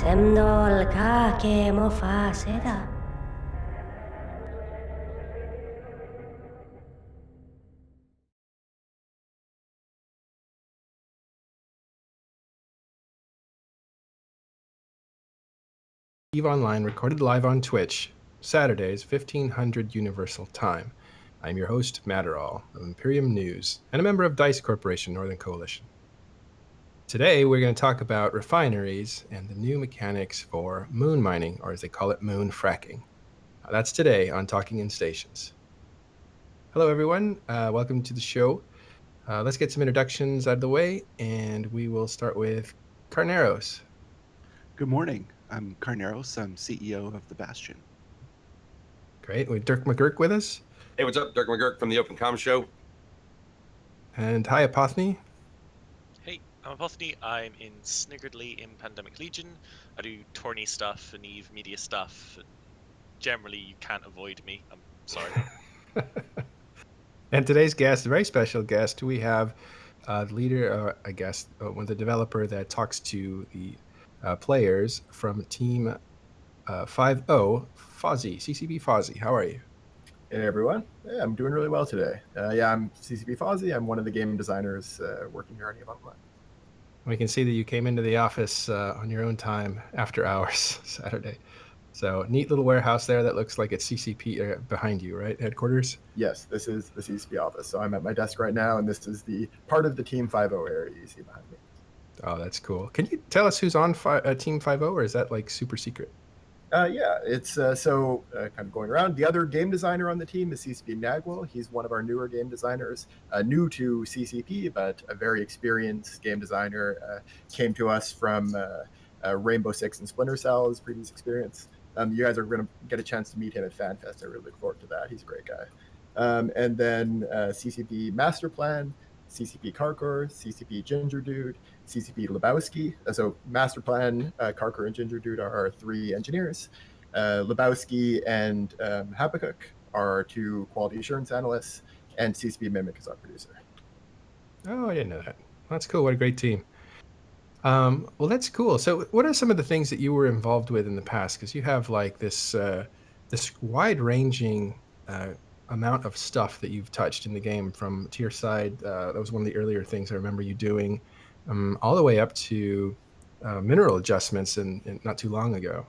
Femdol kake mo faseda. EVE Online recorded live on Twitch, Saturdays, 1500 Universal Time. I'm your host, Matterall of Imperium News, and a member of DICE Corporation Northern Coalition. Today, we're going to talk about refineries and the new mechanics for moon mining, or as they call it, moon fracking. That's today on Talking in Stations. Hello, everyone. Welcome to the show. Let's get some introductions out of the way, and we will start with Carneros. Good morning. I'm Carneros. I'm CEO of The Bastion. Great. With Dirk McGurk with us. Hey, what's up? Dirk McGurk from the Open Comm Show. And hi, Apothony. Hey, I'm Apothony. I'm in Sniggeredly in Pandemic Legion. I do tourney stuff and EVE media stuff, and generally you can't avoid me. I'm sorry. And today's guest, a very special guest, we have the leader, I guess, the developer that talks to the players from Team 5-0, Fozzie, CCP Fozzie. How are you? Hey everyone, I'm doing really well today. I'm CCP Fozzie. I'm one of the game designers working here on EVE Online. We can see that you came into the office on your own time after hours Saturday. So neat little warehouse there that looks like it's CCP behind you, right? Headquarters? Yes, this is the CCP office. So I'm at my desk right now, and this is the part of the Team 5-0 area you see behind me. Oh, that's cool. Can you tell us who's on Team 5-0, or is that like super secret? It's kind of going around. The other game designer on the team is CCP Nagwell. He's one of our newer game designers, new to CCP, but a very experienced game designer. Came to us from Rainbow Six and Splinter Cell, his previous experience. You guys are going to get a chance to meet him at FanFest. I really look forward to that. He's a great guy. And then CCP Master Plan, CCP Karkor, CCP Ginger Dude, CCP Lebowski. So Master Plan, Karkor, and Ginger Dude are our three engineers. Lebowski and Habakkuk are our two quality assurance analysts, and CCP Mimic is our producer. Oh, I didn't know that. That's cool. What a great team. Well, that's cool. So what are some of the things that you were involved with in the past? Because you have like this wide-ranging amount of stuff that you've touched in the game, from tier side. That was one of the earlier things I remember you doing, all the way up to mineral adjustments and not too long ago.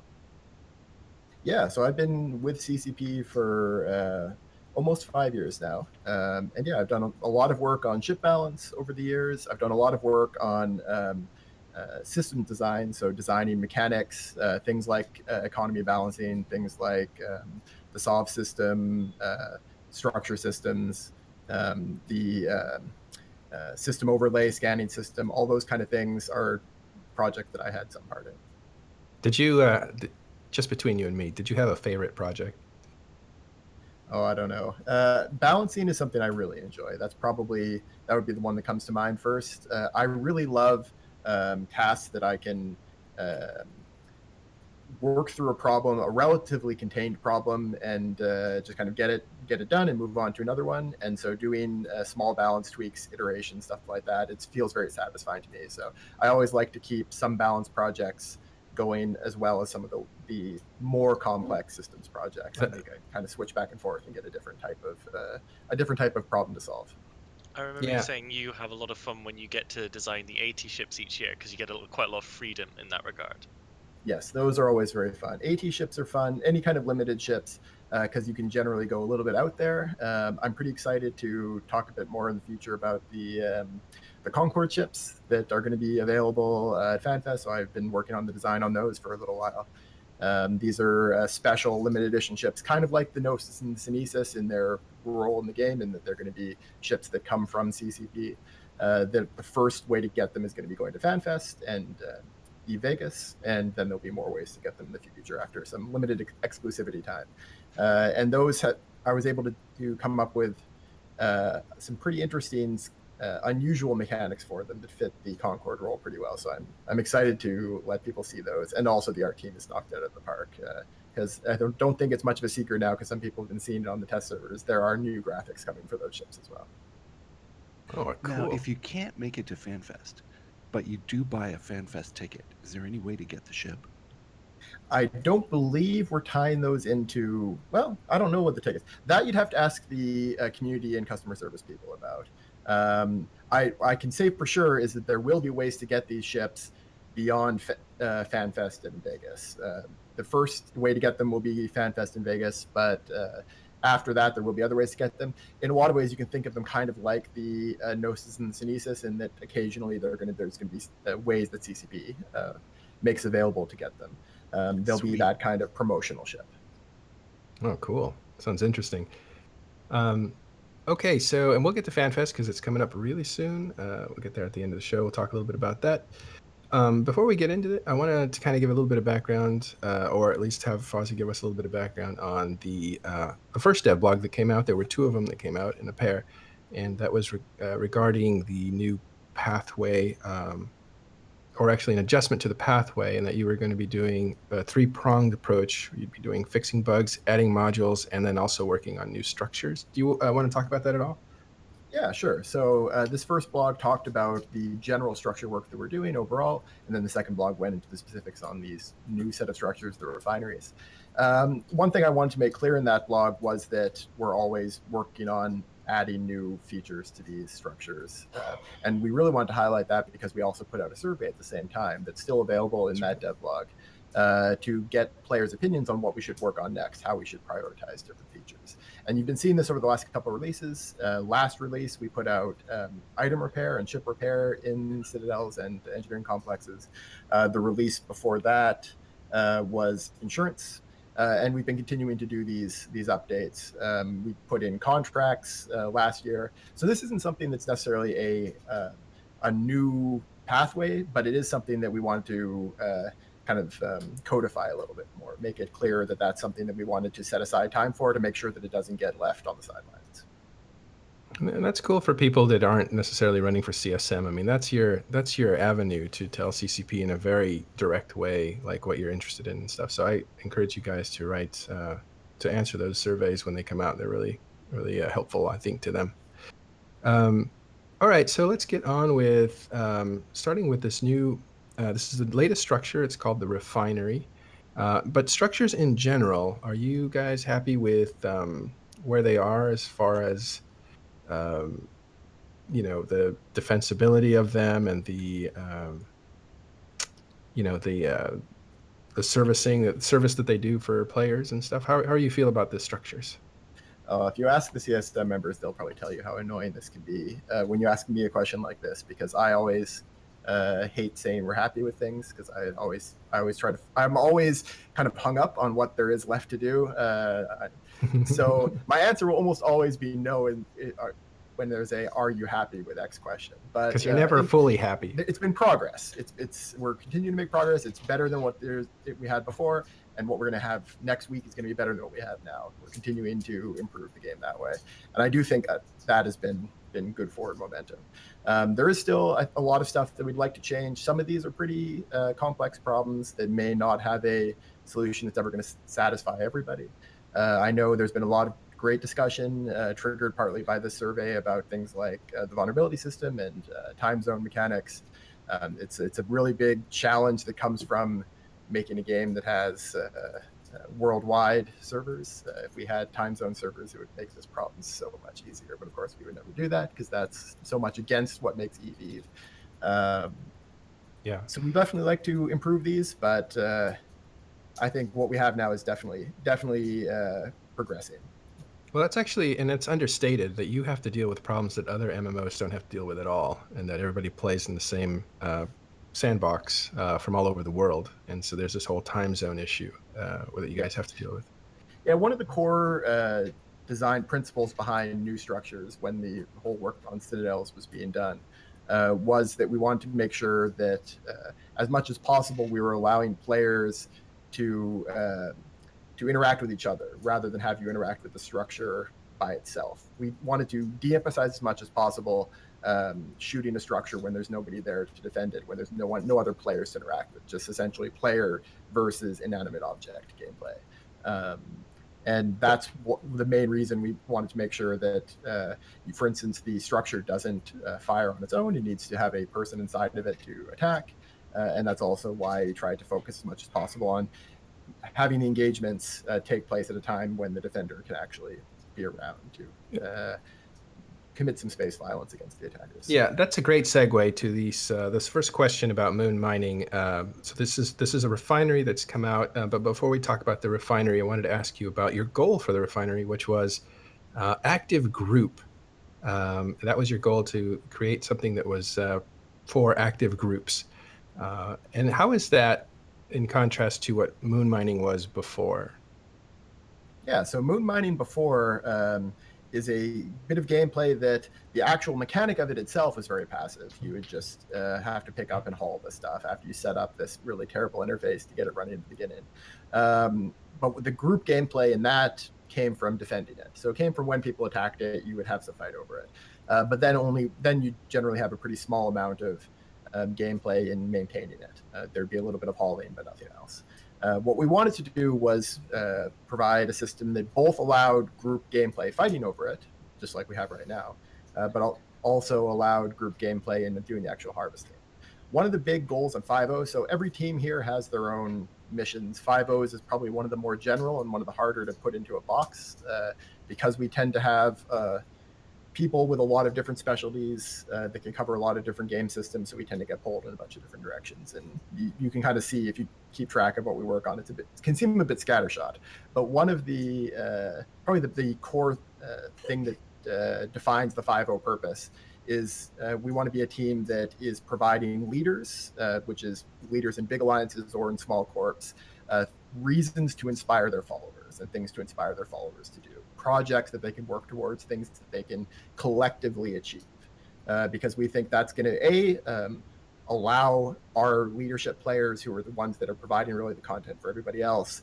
Yeah, so I've been with CCP for almost 5 years now. I've done a lot of work on ship balance over the years. I've done a lot of work on system design, so designing mechanics, things like economy balancing, things like the SOV system, structure systems, the system overlay, scanning system, all those kind of things are projects that I had some part in. Did you, just between you and me, did you have a favorite project? Oh, I don't know. Balancing is something I really enjoy. That would be the one that comes to mind first. I really love tasks that I can work through a relatively contained problem, and just kind of get it done and move on to another one. And so doing small balance tweaks, iteration, stuff like that, it feels very satisfying to me. So I always like to keep some balance projects going, as well as some of the more complex systems projects, and they kind of switch back and forth and get a different type of problem to solve. I remember you saying you have a lot of fun when you get to design the AT ships each year, because you get quite a lot of freedom in that regard. Yes, those are always very fun. AT ships are fun, any kind of limited ships, because you can generally go a little bit out there. I'm pretty excited to talk a bit more in the future about the Concord ships that are going to be available at FanFest. So I've been working on the design on those for a little while. These are special limited edition ships, kind of like the Gnosis and the Synesis in their role in the game, in that they're going to be ships that come from CCP. The first way to get them is going to be going to FanFest and Vegas, and then there'll be more ways to get them in the future after some limited exclusivity time. And those I was able to come up with some pretty interesting, unusual mechanics for them that fit the Concord role pretty well. So I'm excited to let people see those, and also the art team is knocked out of the park. Because I don't think it's much of a secret now, because some people have been seeing it on the test servers. There are new graphics coming for those ships as well. Oh, cool. Now, if you can't make it to FanFest, but you do buy a FanFest ticket, is there any way to get the ship? I don't believe we're tying those into, well, I don't know what the tickets. That you'd have to ask the community and customer service people about. I can say for sure is that there will be ways to get these ships beyond FanFest in Vegas. The first way to get them will be FanFest in Vegas, but after that, there will be other ways to get them. In a lot of ways, you can think of them kind of like the Gnosis and the Synesis, in that occasionally there's going to be ways that CCP makes available to get them. There'll be that kind of promotional ship. Oh, cool. Sounds interesting. Okay, so, and we'll get to FanFest because it's coming up really soon. We'll get there at the end of the show. We'll talk a little bit about that. Before we get into it, I wanted to kind of give a little bit of background, or at least have Fozzie give us a little bit of background on the first dev blog that came out. There were two of them that came out in a pair, and that was regarding the new pathway, or actually an adjustment to the pathway, and that you were going to be doing a three-pronged approach. You'd be doing fixing bugs, adding modules, and then also working on new structures. Do you want to talk about that at all? Yeah, sure. So this first blog talked about the general structure work that we're doing overall, and then the second blog went into the specifics on these new set of structures, the refineries. One thing I wanted to make clear in that blog was that we're always working on adding new features to these structures. And we really wanted to highlight that because we also put out a survey at the same time that's still available in that dev blog to get players' opinions on what we should work on next, how we should prioritize different features. And you've been seeing this over the last couple of releases. Last release, we put out item repair and ship repair in Citadels and engineering complexes. The release before that was insurance. And we've been continuing to do these updates. We put in contracts last year. So this isn't something that's necessarily a new pathway, but it is something that we want to kind of codify a little bit more, make it clear that that's something that we wanted to set aside time for to make sure that it doesn't get left on the sidelines. And that's cool for people that aren't necessarily running for CSM. I mean, that's your avenue to tell CCP in a very direct way, like what you're interested in and stuff. So I encourage you guys to write, to answer those surveys when they come out. They're really, really helpful, I think, to them. All right, so let's get on with starting with this new, this is the latest structure. It's called the refinery. But structures in general, are you guys happy with where they are as far as the defensibility of them and the service that they do for players and stuff? How you feel about the structures? If you ask the CSM members, they'll probably tell you how annoying this can be when you ask me a question like this, because I always hate saying we're happy with things, because I'm always kind of hung up on what there is left to do. So my answer will almost always be no when there's a "Are you happy with X" question. But because you're never fully happy. It's been progress. We're continuing to make progress. It's better than what we had before, and what we're going to have next week is going to be better than what we have now. We're continuing to improve the game that way, and I do think that has been good forward momentum. There is still a lot of stuff that we'd like to change. Some of these are pretty complex problems that may not have a solution that's ever going to satisfy everybody. I know there's been a lot of great discussion triggered partly by this survey about things like the vulnerability system and time zone mechanics. It's a really big challenge that comes from making a game that has worldwide servers. If we had time zone servers, it would make this problem so much easier. But of course, we would never do that because that's so much against what makes EVE. Yeah. So we definitely like to improve these, but I think what we have now is definitely progressing. Well, that's actually, and it's understated that you have to deal with problems that other MMOs don't have to deal with at all, and that everybody plays in the same sandbox from all over the world. And so there's this whole time zone issue that you guys have to deal with. Yeah, one of the core design principles behind new structures when the whole work on Citadels was being done was that we wanted to make sure that as much as possible we were allowing players to interact with each other rather than have you interact with the structure by itself. We wanted to de-emphasize as much as possible shooting a structure when there's nobody there to defend it, when there's no other players to interact with, just essentially player versus inanimate object gameplay. And that's the main reason we wanted to make sure that, for instance, the structure doesn't fire on its own. It needs to have a person inside of it to attack. And that's also why I try to focus as much as possible on having the engagements take place at a time when the defender can actually be around to commit some space violence against the attackers. Yeah, that's a great segue to this first question about moon mining. So this is a refinery that's come out. But before we talk about the refinery, I wanted to ask you about your goal for the refinery, which was active group. That was your goal, to create something that was for active groups. And how is that in contrast to what moon mining was before? Yeah, so moon mining before is a bit of gameplay that the actual mechanic of it itself is very passive. You would just have to pick up and haul the stuff after you set up this really terrible interface to get it running at the beginning. But with the group gameplay in that came from defending it. So it came from when people attacked it, you would have to fight over it. But then you generally have a pretty small amount of gameplay in maintaining it. There'd be a little bit of hauling, but nothing else. What we wanted to do was provide a system that both allowed group gameplay fighting over it, just like we have right now, but also allowed group gameplay in doing the actual harvesting. One of the big goals on 5.0, so every team here has their own missions. 5.0 is probably one of the more general and one of the harder to put into a box because we tend to have people with a lot of different specialties that can cover a lot of different game systems, so we tend to get pulled in a bunch of different directions. And you can kind of see, if you keep track of what we work on, it can seem a bit scattershot. But one of the probably the core thing that defines the 5.0 purpose is we want to be a team that is providing leaders, which is leaders in big alliances or in small corps, reasons to inspire their followers and things to inspire their followers to do. Projects that they can work towards, things that they can collectively achieve, because we think that's going to allow our leadership players, who are the ones that are providing really the content for everybody else,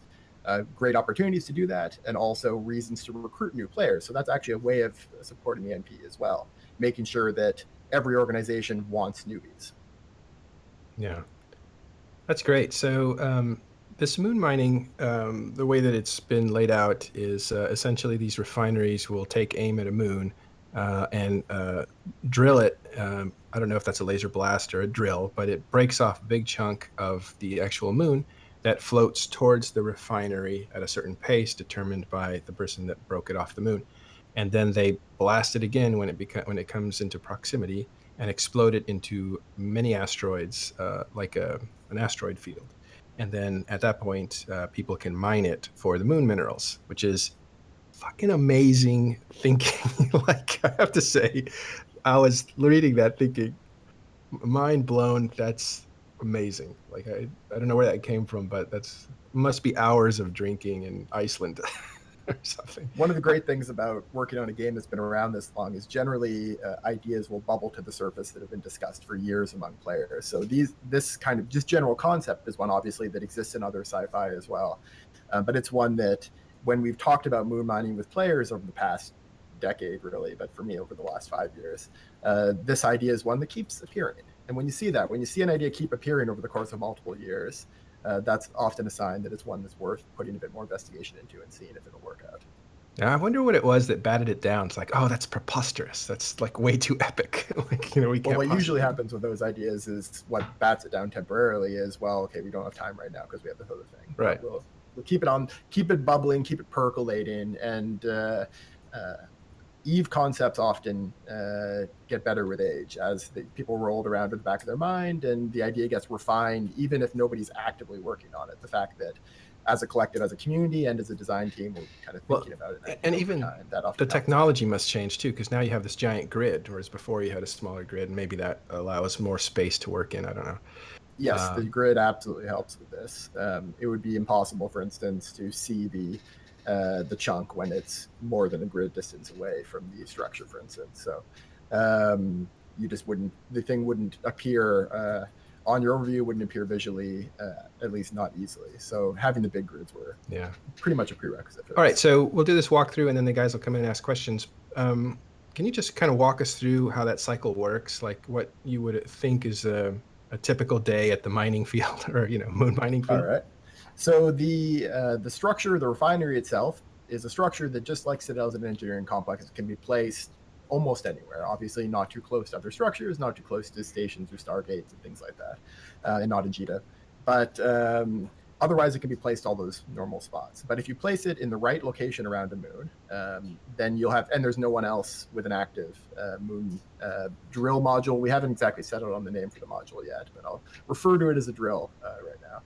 great opportunities to do that, and also reasons to recruit new players. So that's actually a way of supporting the NP as well, making sure that every organization wants newbies. Yeah, that's great. So this moon mining, the way that it's been laid out is essentially these refineries will take aim at a moon and drill it. I don't know if that's a laser blast or a drill, but it breaks off a big chunk of the actual moon that floats towards the refinery at a certain pace determined by the person that broke it off the moon. And then they blast it again when it comes into proximity and explode it into many asteroids, like an asteroid field. And then at that point, people can mine it for the moon minerals, which is fucking amazing thinking. Like, I have to say, I was reading that thinking, mind blown. That's amazing. Like, I don't know where that came from, but that's must be hours of drinking in Iceland or something. One of the great things about working on a game that's been around this long is generally ideas will bubble to the surface that have been discussed for years among players. So this kind of just general concept is one, obviously, that exists in other sci-fi as well. But it's one that when we've talked about moon mining with players over the past decade, really, but for me over the last 5 years, this idea is one that keeps appearing. And when you see an idea keep appearing over the course of multiple years, that's often a sign that it's one that's worth putting a bit more investigation into and seeing if it'll work out. Yeah, I wonder what it was that batted it down. It's like, oh, that's preposterous. That's like way too epic. Like, we can't. Well, what usually happens with those ideas is what bats it down temporarily is, well, okay, we don't have time right now because we have this other thing. Right. We'll keep it bubbling, keep it percolating, and Eve concepts often get better with age as people roll it around to the back of their mind and the idea gets refined, even if nobody's actively working on it. The fact that as a collective, as a community, and as a design team, we're kind of thinking about it. And even the technology must change too, because now you have this giant grid, whereas before you had a smaller grid, and maybe that allows more space to work in. I don't know. Yes, the grid absolutely helps with this. It would be impossible, for instance, to see the chunk when it's more than a grid distance away from the structure, for instance. So you just the thing wouldn't appear on your overview, wouldn't appear visually, at least not easily. So having the big grids were pretty much a prerequisite for this. All right, so we'll do this walkthrough and then the guys will come in and ask questions. Can you just kind of walk us through how that cycle works? Like what you would think is a typical day at the mining field or, moon mining field? All right. So the structure, the refinery itself, is a structure that, just like Citadel is an engineering complex, can be placed almost anywhere. Obviously, not too close to other structures, not too close to stations or stargates and things like that, and not in JITA. But otherwise, it can be placed all those normal spots. But if you place it in the right location around a moon, then you'll have, and there's no one else with an active moon drill module. We haven't exactly settled on the name for the module yet, but I'll refer to it as a drill right now.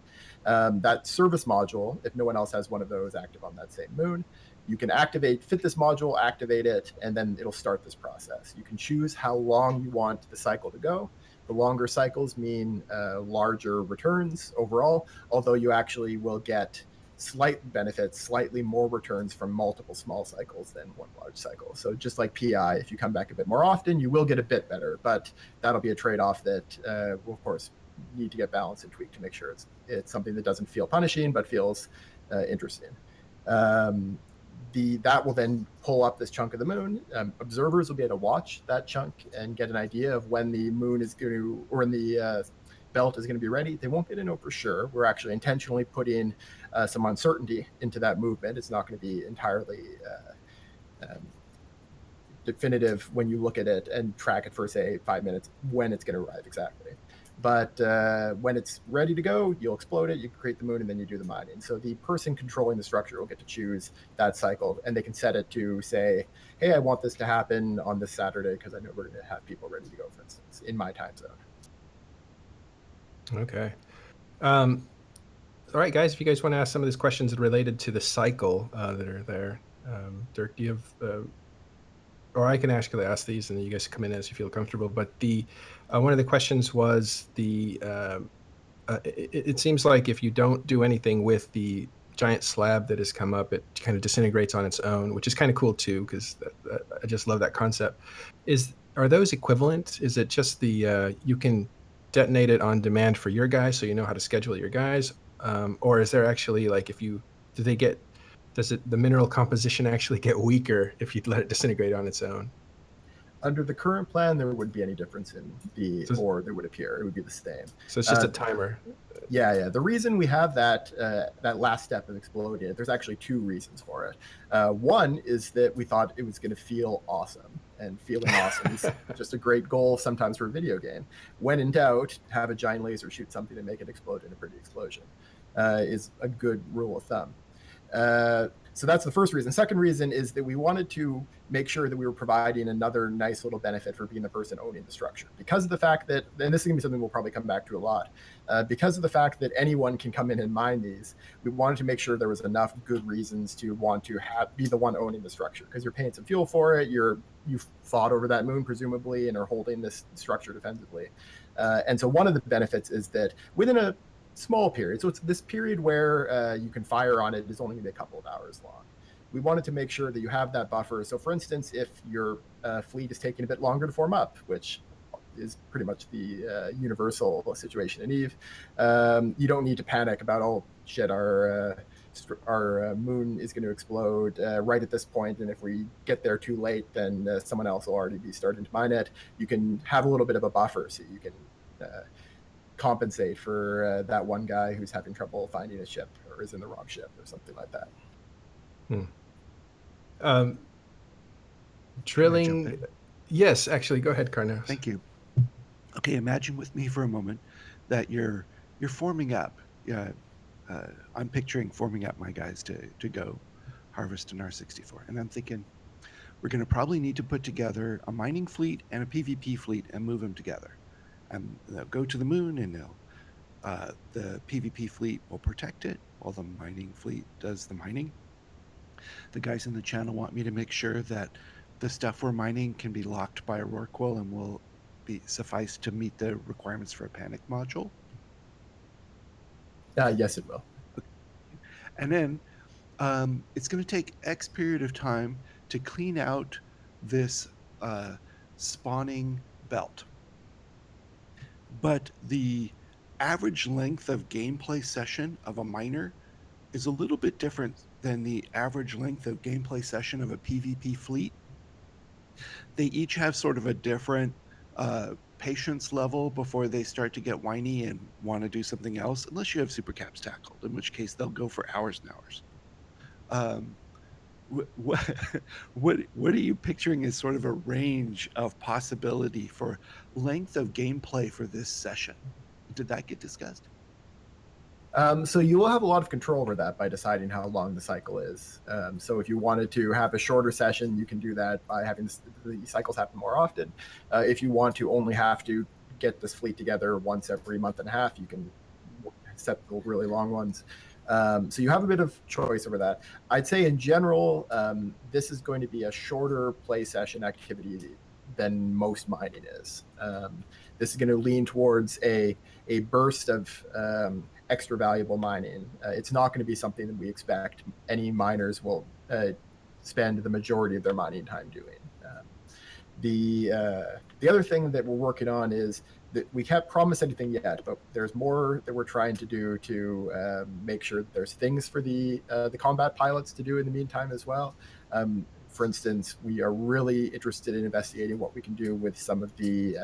That service module, if no one else has one of those active on that same moon, you can fit this module, activate it, and then it'll start this process. You can choose how long you want the cycle to go. The longer cycles mean larger returns overall, although you actually will get slight benefits, slightly more returns from multiple small cycles than one large cycle. So just like PI, if you come back a bit more often, you will get a bit better, but that'll be a trade-off that will, of course, need to get balanced and tweaked to make sure it's something that doesn't feel punishing, but feels interesting. That will then pull up this chunk of the moon. Observers will be able to watch that chunk and get an idea of when the moon is going to, or when the belt is going to be ready. They won't get to know for sure. We're actually intentionally putting some uncertainty into that movement. It's not going to be entirely definitive when you look at it and track it for, say, 5 minutes when it's going to arrive exactly. But when it's ready to go, you'll explode it, you create the moon, and then you do the mining. So the person controlling the structure will get to choose that cycle, and they can set it to say, hey, I want this to happen on this Saturday because I know we're going to have people ready to go, for instance, in my time zone. Okay. All right, guys, if you guys want to ask some of these questions related to the cycle that are there, Dirk, do you have... or I can actually ask these, and then you guys come in as you feel comfortable. But one of the questions was it seems like if you don't do anything with the giant slab that has come up, it kind of disintegrates on its own, which is kind of cool too, because I just love that concept. Are those equivalent? Is it just you can detonate it on demand for your guys, so you know how to schedule your guys, or is there actually does the mineral composition actually get weaker if you let it disintegrate on its own? Under the current plan, there wouldn't be any difference in the ore that would appear. It would be the same. So it's just a timer. Yeah. The reason we have that last step of exploding it, there's actually two reasons for it. One is that we thought it was going to feel awesome, and feeling awesome is just a great goal sometimes for a video game. When in doubt, have a giant laser shoot something and make it explode in a pretty explosion is a good rule of thumb. So that's the first reason. Second reason is that we wanted to make sure that we were providing another nice little benefit for being the person owning the structure. Because of the fact that, and this is going to be something we'll probably come back to a lot, because of the fact that anyone can come in and mine these, we wanted to make sure there was enough good reasons to want to be the one owning the structure, because you're paying some fuel for it, you've fought over that moon presumably and are holding this structure defensively. And so one of the benefits is that within a small period, so it's this period where you can fire on it is only going to be a couple of hours long. We wanted to make sure that you have that buffer. So for instance, if your fleet is taking a bit longer to form up, which is pretty much the universal situation in EVE, you don't need to panic about, oh shit, our moon is going to explode right at this point, and if we get there too late, then someone else will already be starting to mine it. You can have a little bit of a buffer, so you can compensate for that one guy who's having trouble finding a ship or is in the wrong ship or something like that. Drilling. Yes, actually, go ahead, Carneros. Thank you. Okay, imagine with me for a moment that you're forming up. I'm picturing forming up my guys to go harvest an R64, and I'm thinking we're going to probably need to put together a mining fleet and a PvP fleet and move them together. And they'll go to the moon, and the PvP fleet will protect it while the mining fleet does the mining. The guys in the channel want me to make sure that the stuff we're mining can be locked by a Rorqual and will suffice to meet the requirements for a panic module. Yes, it will. And then it's going to take X period of time to clean out this spawning belt. But the average length of gameplay session of a miner is a little bit different than the average length of gameplay session of a PvP fleet. They each have sort of a different patience level before they start to get whiny and want to do something else, unless you have super caps tackled, in which case they'll go for hours and hours. what what are you picturing as sort of a range of possibility for length of gameplay for this session? Did that get discussed? So you will have a lot of control over that by deciding how long the cycle is. So if you wanted to have a shorter session, you can do that by having the cycles happen more often. If you want to only have to get this fleet together once every month and a half, you can set the really long ones. So you have a bit of choice over that. I'd say in general, this is going to be a shorter play session activity than most mining is. This is going to lean towards a burst of extra valuable mining. It's not going to be something that we expect any miners will spend the majority of their mining time doing. The other thing that we're working on is that we can't promise anything yet, but there's more that we're trying to do to make sure that there's things for the combat pilots to do in the meantime as well. For instance, we are really interested in investigating what we can do with some of the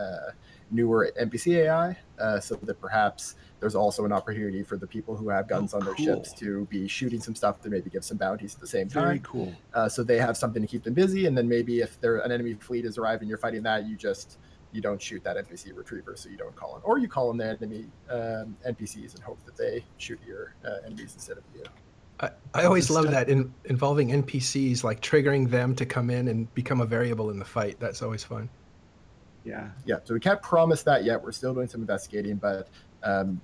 newer NPC AI, so that perhaps there's also an opportunity for the people who have guns on their ships to be shooting some stuff to maybe give some bounties at the same time. Very cool. So they have something to keep them busy, and then maybe if an enemy fleet is arriving, you're fighting that, you don't shoot that NPC retriever, so you don't call in, or you call in the enemy NPCs and hope that they shoot your enemies instead of you. I always love that involving NPCs, like triggering them to come in and become a variable in the fight. That's always fun. Yeah. So we can't promise that yet. We're still doing some investigating, but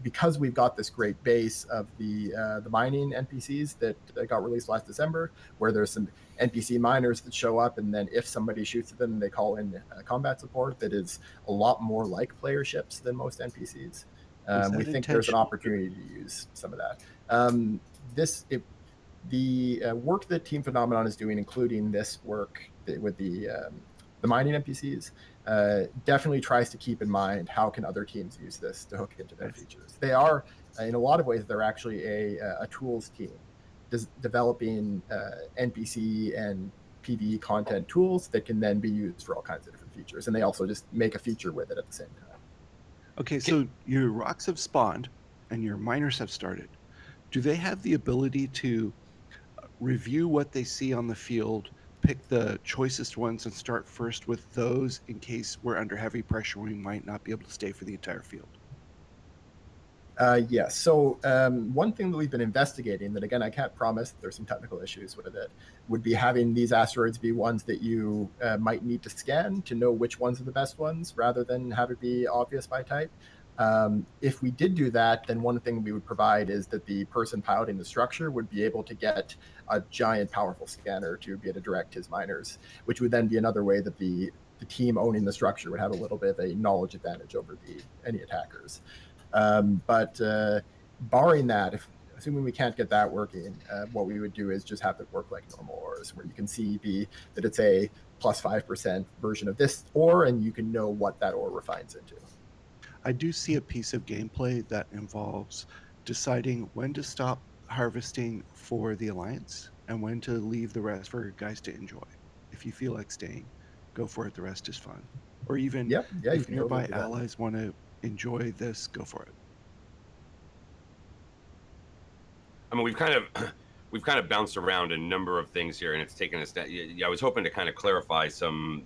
because we've got this great base of the mining NPCs that got released last December, where there's some NPC miners that show up, and then if somebody shoots at them, they call in combat support that is a lot more like player ships than most NPCs. We think there's an opportunity to use some of that. The work that Team Phenomenon is doing, including this work with the mining NPCs, definitely tries to keep in mind how can other teams use this to hook into their features. They are, in a lot of ways, they're actually a tools team, developing NPC and PvE content tools that can then be used for all kinds of different features, and they also just make a feature with it at the same time. Okay, so your rocks have spawned and your miners have started. Do they have the ability to review what they see on the field, pick the choicest ones, and start first with those in case we're under heavy pressure, we might not be able to stay for the entire field? Yes. So one thing that we've been investigating that, again, I can't promise, there's some technical issues with it, would be having these asteroids be ones that you might need to scan to know which ones are the best ones, rather than have it be obvious by type. If we did do that, then one thing we would provide is that the person piloting the structure would be able to get a giant, powerful scanner to be able to direct his miners, which would then be another way that the team owning the structure would have a little bit of a knowledge advantage over any attackers. But barring that, assuming we can't get that working, what we would do is just have it work like normal ores, where you can see that it's a plus 5% version of this ore, and you can know what that ore refines into. I do see a piece of gameplay that involves deciding when to stop harvesting for the Alliance and when to leave the rest for guys to enjoy. If you feel like staying, go for it. The rest is fun. Or even if nearby allies want to enjoy this, go for it. I mean, we've kind of bounced around a number of things here, and it's taken us. I was hoping to kind of clarify some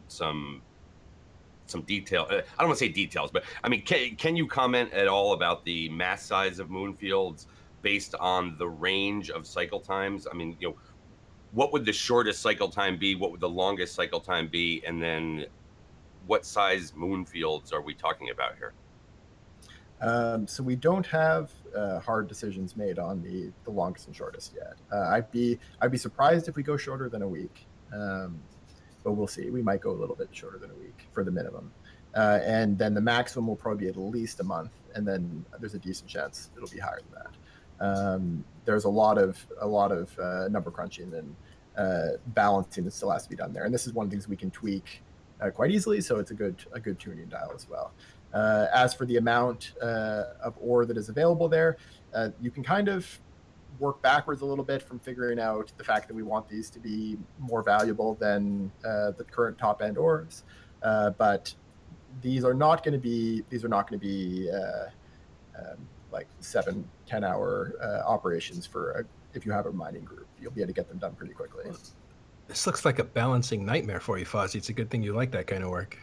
detail. I don't want to say details, but I mean, can you comment at all about the mass size of Moonfields based on the range of cycle times? I mean, what would the shortest cycle time be? What would the longest cycle time be? And then what size Moonfields are we talking about here? So we don't have hard decisions made on the longest and shortest yet. I'd be surprised if we go shorter than a week, but we'll see. We might go a little bit shorter than a week for the minimum, and then the maximum will probably be at least a month, and then there's a decent chance it'll be higher than that. There's a lot of number crunching and balancing that still has to be done there, and this is one of the things we can tweak quite easily. So it's a good tuning dial as well. As for the amount of ore that is available there, you can kind of work backwards a little bit from figuring out the fact that we want these to be more valuable than the current top end ores. But these are not going to be like 7-10 hour operations if you have a mining group. You'll be able to get them done pretty quickly. This looks like a balancing nightmare for you, Fozzie. It's a good thing you like that kind of work.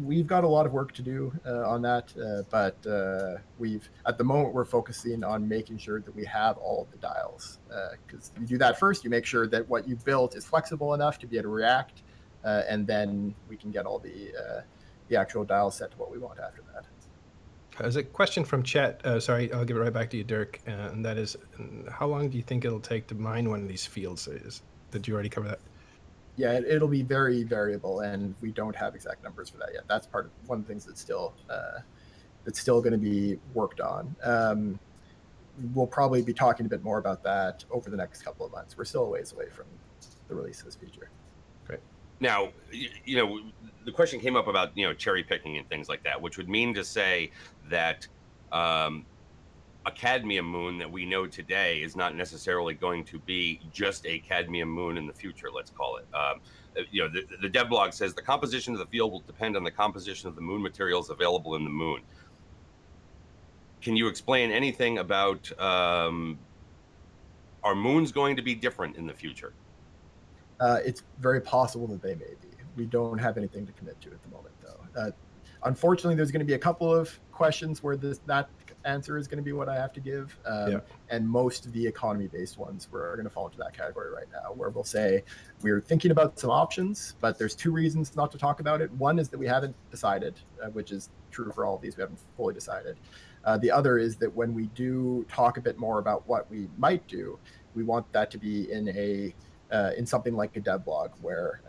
We've got a lot of work to do on that, but at the moment we're focusing on making sure that we have all of the dials, because you do that first. You make sure that what you built is flexible enough to be able to react, and then we can get all the actual dials set to what we want after that. There's a question from chat. Sorry, I'll give it right back to you, Dirk. And that is, how long do you think it'll take to mine one of these fields? Did you already cover that? Yeah, it'll be very variable, and we don't have exact numbers for that yet. That's one of the things that's still going to be worked on. We'll probably be talking a bit more about that over the next couple of months. We're still a ways away from the release of this feature. Great. Now, the question came up about cherry picking and things like that, which would mean to say that a cadmium moon that we know today is not necessarily going to be just a cadmium moon in the future, let's call it. The devblog says the composition of the field will depend on the composition of the moon materials available in the moon. Can you explain anything about are moons going to be different in the future? It's very possible that they may be. We don't have anything to commit to at the moment, though. Unfortunately, there's going to be a couple of questions where that answer is going to be what I have to give. And most of the economy-based ones are going to fall into that category right now, where we'll say we're thinking about some options, but there's two reasons not to talk about it. One is that we haven't decided, which is true for all of these. We haven't fully decided. The other is that when we do talk a bit more about what we might do, we want that to be in something like a devblog, where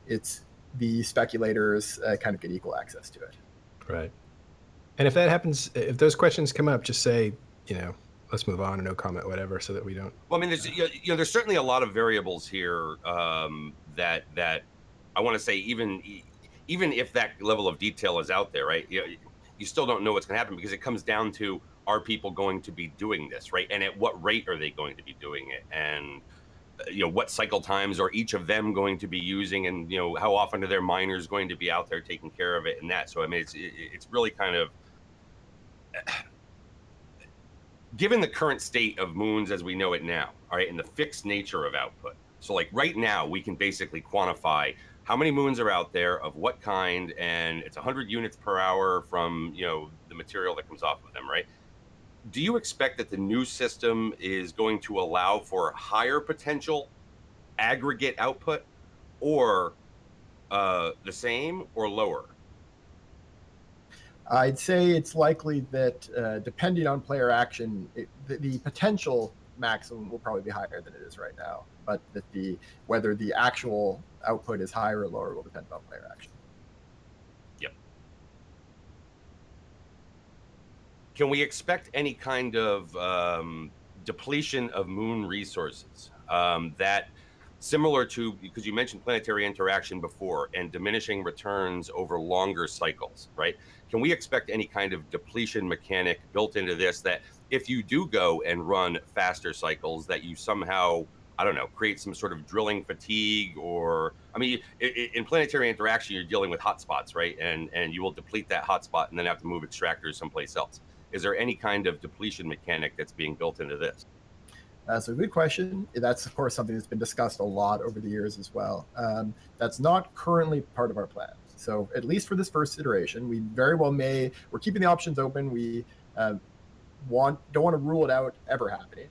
it's the speculators kind of get equal access to it. Right. And if that happens, if those questions come up, just say, let's move on or no comment, whatever, so that we don't. Well, I mean, there's certainly a lot of variables here that I want to say, even if that level of detail is out there, right? You still don't know what's going to happen, because it comes down to, are people going to be doing this, right? And at what rate are they going to be doing it? And what cycle times are each of them going to be using, and how often are their miners going to be out there taking care of it, and that. So I mean, it's really kind of given the current state of moons as we know it now, all right, and the fixed nature of output. So like right now, we can basically quantify how many moons are out there, of what kind, and it's 100 units per hour from the material that comes off of them, right? Do you expect that the new system is going to allow for higher potential aggregate output, or the same, or lower? I'd say it's likely that depending on player action, the potential maximum will probably be higher than it is right now, but that whether the actual output is higher or lower will depend on player action. Yep. Can we expect any kind of depletion of moon resources that, similar to, because you mentioned planetary interaction before and diminishing returns over longer cycles, right? Can we expect any kind of depletion mechanic built into this, that if you do go and run faster cycles, that you somehow, I don't know, create some sort of drilling fatigue? Or, I mean, in planetary interaction, you're dealing with hotspots, right? And you will deplete that hotspot and then have to move extractors someplace else. Is there any kind of depletion mechanic that's being built into this? So good question. That's, of course, something that's been discussed a lot over the years as well. That's not currently part of our plan. So at least for this first iteration, we very well we're keeping the options open. We don't want to rule it out ever happening.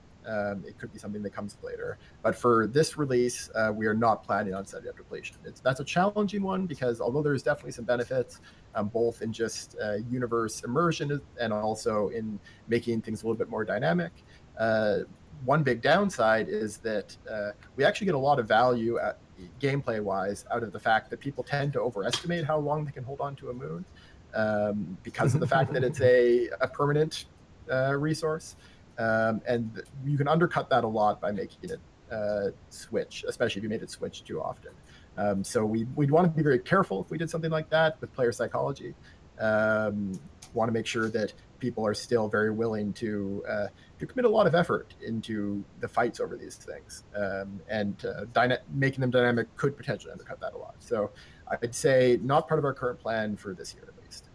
It could be something that comes later. But for this release, we are not planning on setting up depletion. That's a challenging one, because although there's definitely some benefits, both in just universe immersion and also in making things a little bit more dynamic, one big downside is that we actually get a lot of value gameplay-wise out of the fact that people tend to overestimate how long they can hold on to a moon, because of the fact that it's a permanent resource. And you can undercut that a lot by making it switch, especially if you made it switch too often. So we'd want to be very careful if we did something like that with player psychology. Want to make sure that people are still very willing to commit a lot of effort into the fights over these things, and making them dynamic could potentially undercut that a lot. So I'd say not part of our current plan for this year, at least.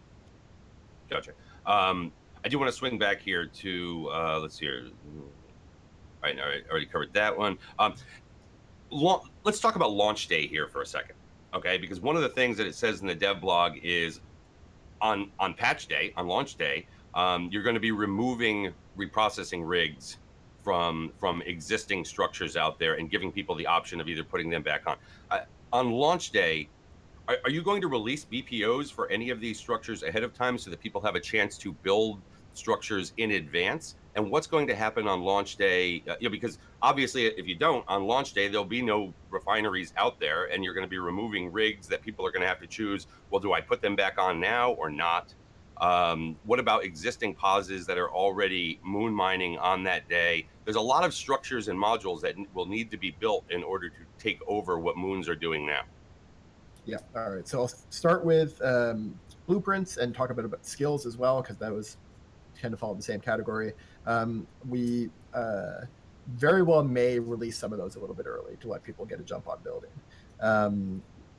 Gotcha. I do want to swing back here to let's see here. All right, I already covered that one. let's talk about launch day here for a second, okay? Because one of the things that it says in the dev blog is on patch day, on launch day, you're going to be removing reprocessing rigs from existing structures out there and giving people the option of either putting them back on. On launch day, are you going to release BPOs for any of these structures ahead of time so that people have a chance to build structures in advance? And what's going to happen on launch day? Because obviously, if you don't, on launch day, there'll be no refineries out there, and you're going to be removing rigs that people are going to have to choose. Well, do I put them back on now or not? What about existing pauses that are already moon mining on that day? There's a lot of structures and modules that will need to be built in order to take over what moons are doing now. Yeah. All right. So I'll start with blueprints and talk a bit about skills as well, because that was kind of fall in the same category. We very well may release some of those a little bit early to let people get a jump on building.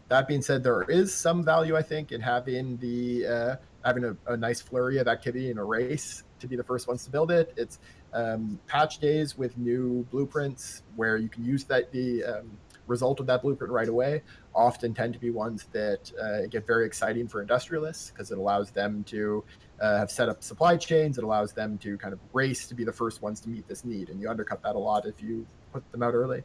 That being said, there is some value, I think, in having the having a nice flurry of activity in a race to be the first ones to build it. It's patch days with new blueprints where you can use the result of that blueprint right away often tend to be ones that get very exciting for industrialists, because it allows them to have set up supply chains. It allows them to kind of race to be the first ones to meet this need, and you undercut that a lot if you put them out early.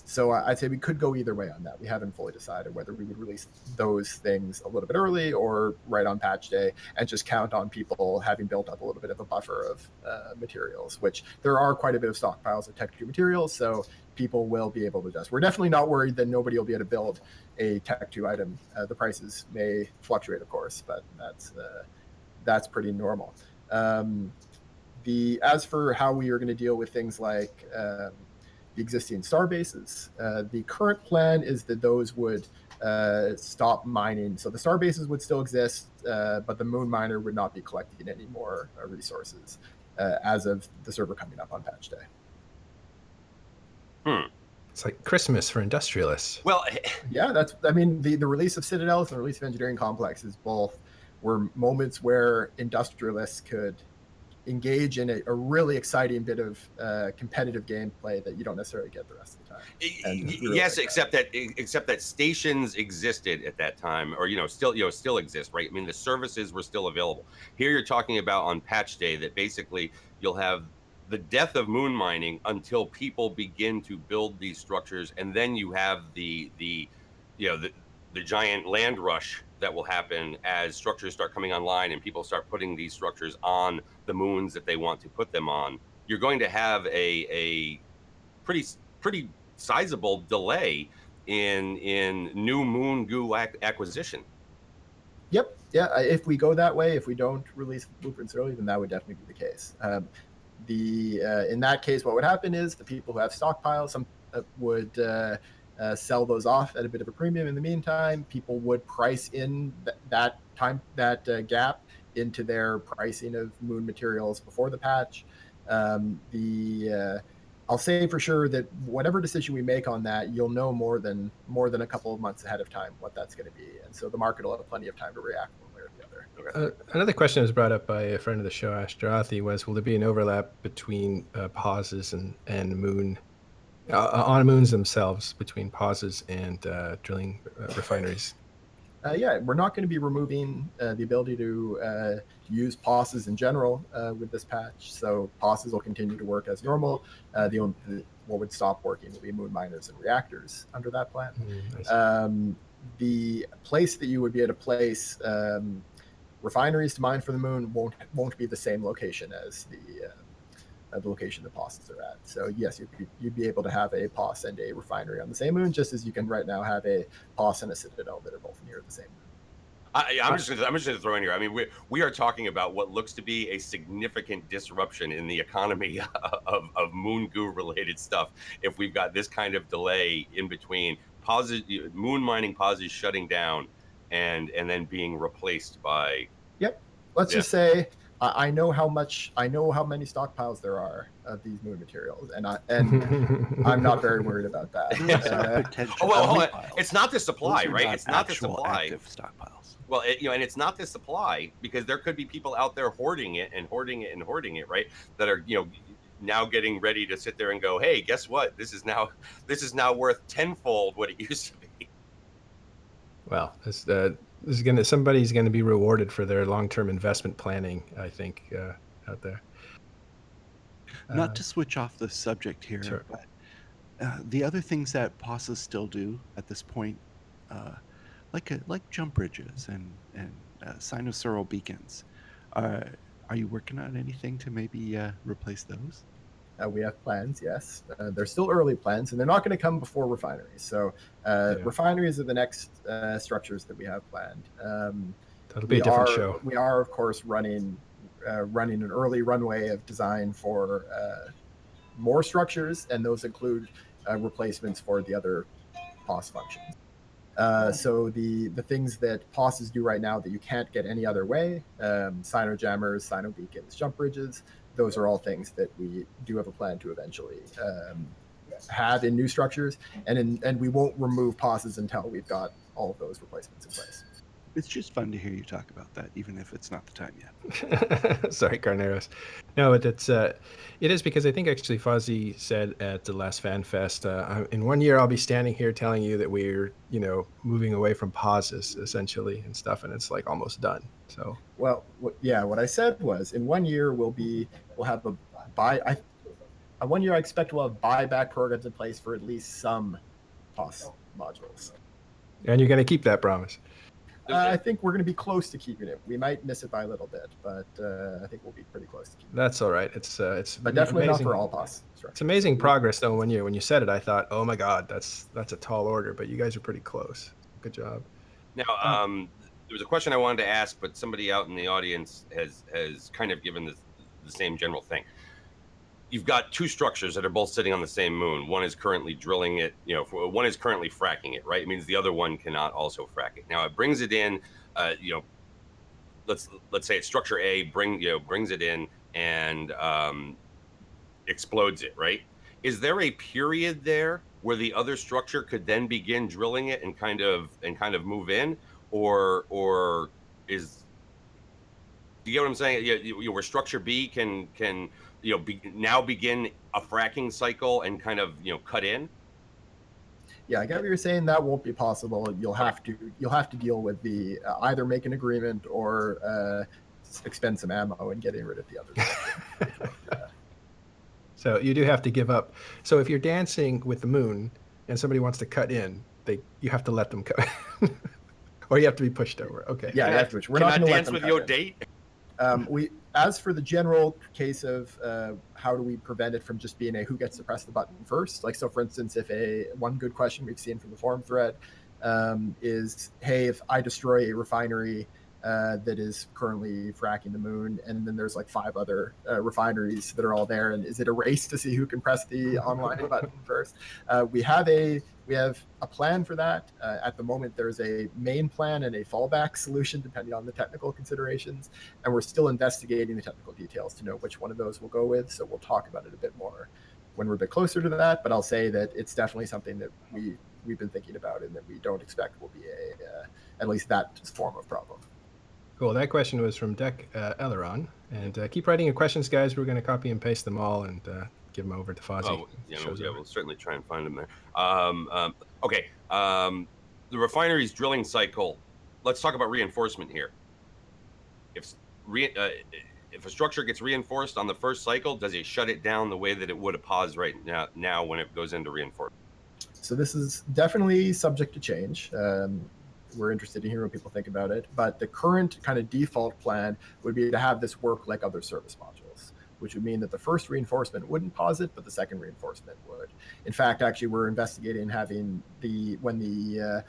So I'd say we could go either way on that. We haven't fully decided whether we would release those things a little bit early or right on patch day and just count on people having built up a little bit of a buffer of materials, which there are quite a bit of stockpiles of Tech 2 materials, so people will be able to adjust. We're definitely not worried that nobody will be able to build a Tech 2 item. The prices may fluctuate, of course, but that's pretty normal. As for how we are going to deal with things like the existing star bases, the current plan is that those would stop mining. So the star bases would still exist, but the moon miner would not be collecting any more resources as of the server coming up on patch day. It's like Christmas for industrialists. Well, yeah, the release of Citadels and the release of Engineering Complexes both were moments where industrialists could engage in a really exciting bit of competitive gameplay that you don't necessarily get the rest of the time. Yes, except that stations existed at that time, or still exist, right? I mean, the services were still available. Here you're talking about on patch day that basically you'll have the death of moon mining until people begin to build these structures, and then you have the giant land rush that will happen as structures start coming online and people start putting these structures on the moons that they want to put them on. You're going to have a pretty sizable delay in new moon goo acquisition. Yep. Yeah. If we go that way, if we don't release blueprints early, then that would definitely be the case. In that case, what would happen is the people who have stockpiles would sell those off at a bit of a premium. In the meantime, people would price in that gap into their pricing of moon materials before the patch. I'll say for sure that whatever decision we make on that, you'll know more than a couple of months ahead of time what that's going to be, and so the market will have plenty of time to react one way or the other. Another question that was brought up by a friend of the show, Ashtarothi, was will there be an overlap between pauses and moon on moons themselves, between pauses and drilling refineries? Yeah, we're not going to be removing the ability to use pauses in general with this patch. So pauses will continue to work as normal. What would stop working will be moon miners and reactors under that plan. The place that you would be able to place refineries to mine for the moon won't be the same location as the location the pauses are at. So yes, you'd be able to have a pause and a refinery on the same moon, just as you can right now have a pause and a Citadel that are both near the same moon. I'm just going to throw in here. I mean, we are talking about what looks to be a significant disruption in the economy of moon goo related stuff. If we've got this kind of delay in between pauses, moon mining pauses shutting down, and then being replaced by. Yep. Let's just say I know how many stockpiles there are of these moon materials, and I'm not very worried about that. Hold on. It's not the supply, right? It's not the supply. Active stockpiles. Well, and it's not the supply, because there could be people out there hoarding it, right? That are, now getting ready to sit there and go, hey, guess what? This is now worth tenfold what it used to be. Well, somebody's gonna be rewarded for their long-term investment planning, I think, out there. Not to switch off the subject here, Sure. but the other things that POSs still do at this point, like jump bridges and sinusoidal beacons, are you working on anything to maybe replace those? We have plans, yes. They're still early plans, and they're not going to come before refineries. So refineries are the next structures that we have planned. That'll be a different show. We are, of course, running an early runway of design for more structures, and those include replacements for the other POS functions. So the things that POSs do right now that you can't get any other way, Sino jammers, Sino beacons, jump bridges, those are all things that we do have a plan to eventually have in new structures, and we won't remove POSs until we've got all of those replacements in place. It's just fun to hear you talk about that, even if it's not the time yet. Sorry, Carneros. No, it is because I think actually Fuzzy said at the last Fan Fest, in 1 year I'll be standing here telling you that we're moving away from pauses essentially and stuff, and it's like almost done. So well, what I said was in 1 year we'll have a 1 year I expect we'll have buyback programs in place for at least some POS modules. And you're going to keep that promise. I think we're going to be close to keeping it. We might miss it by a little bit, but I think we'll be pretty close to keeping it. That's all right. It's but definitely amazing. Not for all POS. It's amazing progress though. When you said it, I thought, oh my God, that's a tall order. But you guys are pretty close. Good job. Now, there was a question I wanted to ask, but somebody out in the audience has kind of given the same general thing. You've got two structures that are both sitting on the same moon. One is currently drilling it, one is currently fracking it, right? It means the other one cannot also frack it. Now it brings it in, let's say it's structure A brings it in and explodes it, right? Is there a period there where the other structure could then begin drilling it and kind of move in, or is, do you get what I'm saying? Where structure B can now begin a fracking cycle and kind of cut in. Yeah, I get what you're saying. That won't be possible. You'll have to deal with the either make an agreement or expend some ammo and getting rid of the other. So you do have to give up. So if you're dancing with the moon and somebody wants to cut in, you have to let them cut, or you have to be pushed over. Okay. Yeah, we're not going to dance with your date. As for the general case of how do we prevent it from just being a who gets to press the button first, like, so for instance, if one good question we've seen from the forum thread is, hey, if I destroy a refinery that is currently fracking the moon, and then there's like 5 other refineries that are all there, and is it a race to see who can press the online button first? We have a plan for that. At the moment, there's a main plan and a fallback solution depending on the technical considerations, and we're still investigating the technical details to know which one of those we'll go with. So we'll talk about it a bit more when we're a bit closer to that, but I'll say that it's definitely something that we've been thinking about and that we don't expect will be at least that form of problem. Cool. That question was from Dec Elleron. And keep writing your questions, guys. We're going to copy and paste them all and give them over to Fozzie. Oh, we'll certainly try and find them there. Okay. The refinery's drilling cycle. Let's talk about reinforcement here. If a structure gets reinforced on the first cycle, does it shut it down the way that it would have paused right now when it goes into reinforcement? So this is definitely subject to change. We're interested in hearing what people think about it, but the current kind of default plan would be to have this work like other service modules, which would mean that the first reinforcement wouldn't pause it, but the second reinforcement would. In fact, actually, we're investigating having when the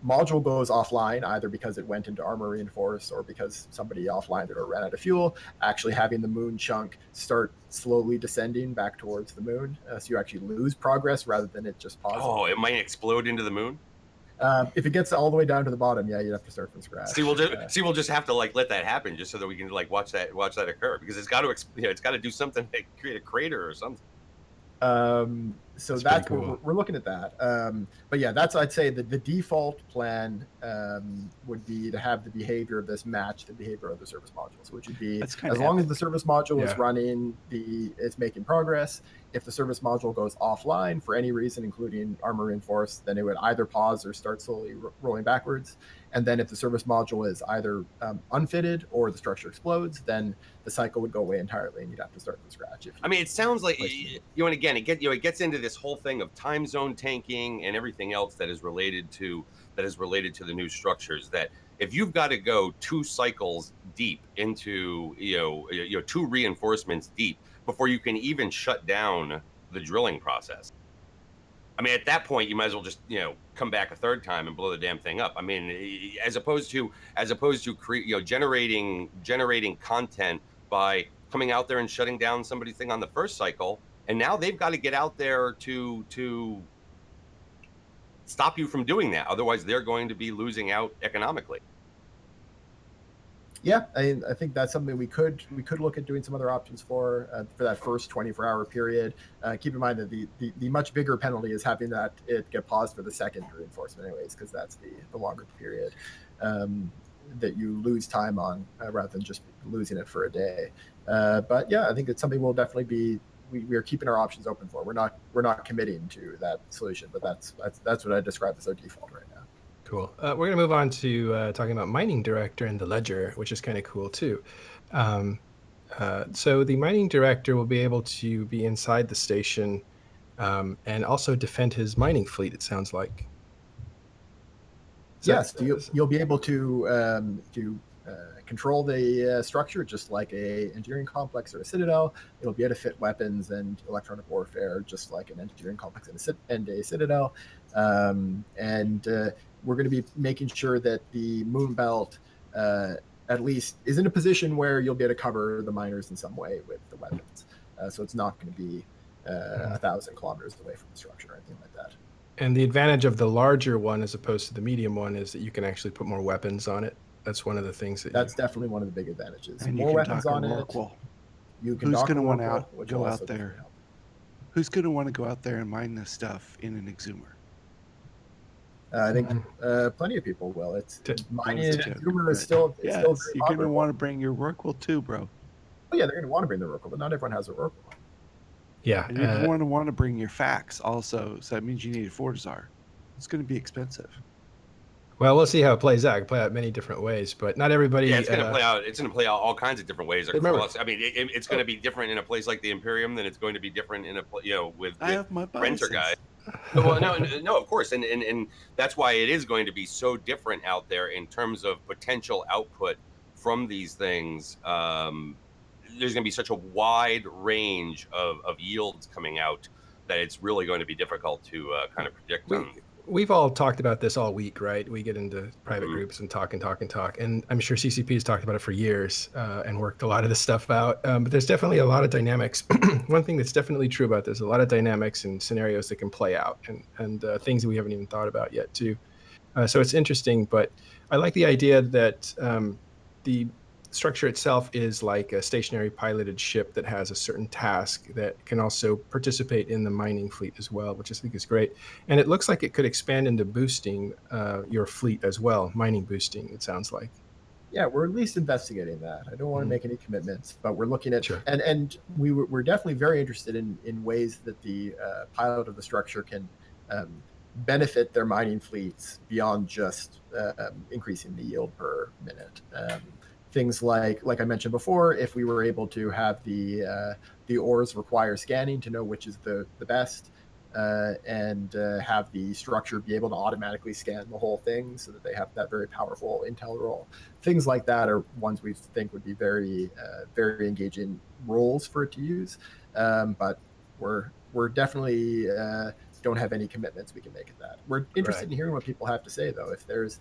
module goes offline, either because it went into armor reinforce or because somebody offlined it or ran out of fuel, actually having the moon chunk start slowly descending back towards the moon. So you actually lose progress rather than it just pausing. Oh, it might explode into the moon? If it gets all the way down to the bottom, yeah, you'd have to start from scratch. We'll just have to let that happen just so that we can watch that occur, because it's got to do something to create a crater or something. So That's that's pretty what cool. we're looking at that. But yeah, that's, I'd say that the default plan would be to have the behavior of this match the behavior of the service modules, which would be That's kind as of long as epic. the service module is Yeah. running, it's making progress. If the service module goes offline for any reason, including armor reinforce, then it would either pause or start slowly rolling backwards. And then if the service module is either unfitted or the structure explodes, then the cycle would go away entirely, and you'd have to start from scratch. I mean, it sounds like Place it. and again, it gets into this whole thing of time zone tanking and everything else that is related to the new structures. That if you've got to go 2 cycles deep into 2 reinforcements deep before you can even shut down the drilling process. I mean, at that point, you might as well just come back a third time and blow the damn thing up. I mean, as opposed to generating content by coming out there and shutting down somebody's thing on the first cycle, and now they've got to get out there to stop you from doing that. Otherwise, they're going to be losing out economically. Yeah, I think that's something we could look at doing some other options for that first 24-hour period. Keep in mind that the much bigger penalty is having that it get paused for the second reinforcement, anyways, because that's the longer period that you lose time on rather than just losing it for a day. But yeah, I think it's something we'll definitely be. We are keeping our options open for. We're not committing to that solution, but that's what I describe as our default right now. Cool. We're going to move on to talking about Mining Director and the Ledger, which is kind of cool too. So the Mining Director will be able to be inside the station and also defend his mining fleet, it sounds like. Yes, you'll be able to control the structure just like a engineering complex or a citadel. It'll be able to fit weapons and electronic warfare just like an engineering complex and a citadel. We're going to be making sure that the moon belt at least is in a position where you'll be able to cover the miners in some way with the weapons. So it's not going to be 1,000 kilometers away from the structure or anything like that. And the advantage of the larger one as opposed to the medium one is that you can actually put more weapons on it. That's one of the things that's definitely one of the big advantages. And more you can weapons dock on a it. Rorqual. You can Who's dock going to a want Rorqual, to which go will out also there? help. Who's going to want to go out there and mine this stuff in an exhumer? I think plenty of people will. Mining an That's a joke. exhumer is still Yes, still very you're going to popular. want to bring your Rorqual too, bro. Oh, yeah, they're going to want to bring the Rorqual, but not everyone has a Rorqual. Yeah. And you're going to want to bring your fax also, so that means you need a Fortizar. It's going to be expensive. Well, we'll see how it plays out. It can play out many different ways, but not everybody. Yeah, it's going to play out. It's going to play out all kinds of different ways across. Remember- I mean, it's going to be different in a place like the Imperium than it's going to be different in with I have my Renter biases. Guy. Well, no, of course, and that's why it is going to be so different out there in terms of potential output from these things. There's going to be such a wide range of yields coming out that it's really going to be difficult to kind of predict. We've all talked about this all week, right? We get into private Mhm. groups and talk. And I'm sure CCP has talked about it for years and worked a lot of this stuff out. But there's definitely a lot of dynamics. One thing that's definitely true about this, a lot of dynamics and scenarios that can play out and things that we haven't even thought about yet too. So it's interesting, but I like the idea that the structure itself is like a stationary piloted ship that has a certain task that can also participate in the mining fleet as well, which I think is great. And it looks like it could expand into boosting your fleet as well, mining boosting, it sounds like. Yeah, we're at least investigating that. I don't want to make any commitments, but we're looking at Sure. and we're definitely very interested in ways that the pilot of the structure can benefit their mining fleets beyond just increasing the yield per minute. Things like I mentioned before, if we were able to have the ores require scanning to know which is the best, and have the structure be able to automatically scan the whole thing so that they have that very powerful intel role. Things like that are ones we think would be very engaging roles for it to use. But we're definitely don't have any commitments we can make at that. We're interested in hearing what people have to say, though. If there's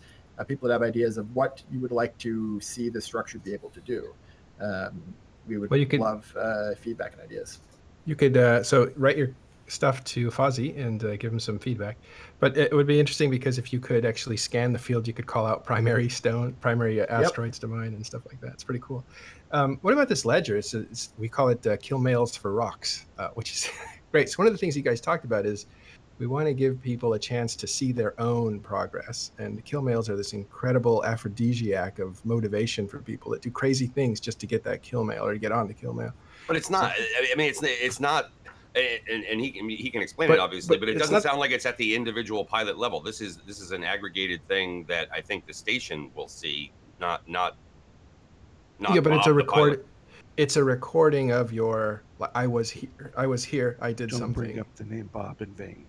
people that have ideas of what you would like to see the structure be able to do, we would love feedback and ideas. You could so write your stuff to Fozzie and give him some feedback. But it would be interesting because if you could actually scan the field, you could call out primary asteroids to mine and stuff like that. It's pretty cool. What about this ledger? We call it kill mails for rocks, which is Great. So one of the things you guys talked about is we want to give people a chance to see their own progress. And kill mails are this incredible aphrodisiac of motivation for people that do crazy things just to get that kill mail or to get on the kill mail. But it's not. I mean, it's not. And he can explain it obviously, but it doesn't sound like it's at the individual pilot level. This is an aggregated thing that I think the station will see, not. Yeah, but it's a record. It's a recording of your. I was here. I did Don't something. bring up the name Bob in vain.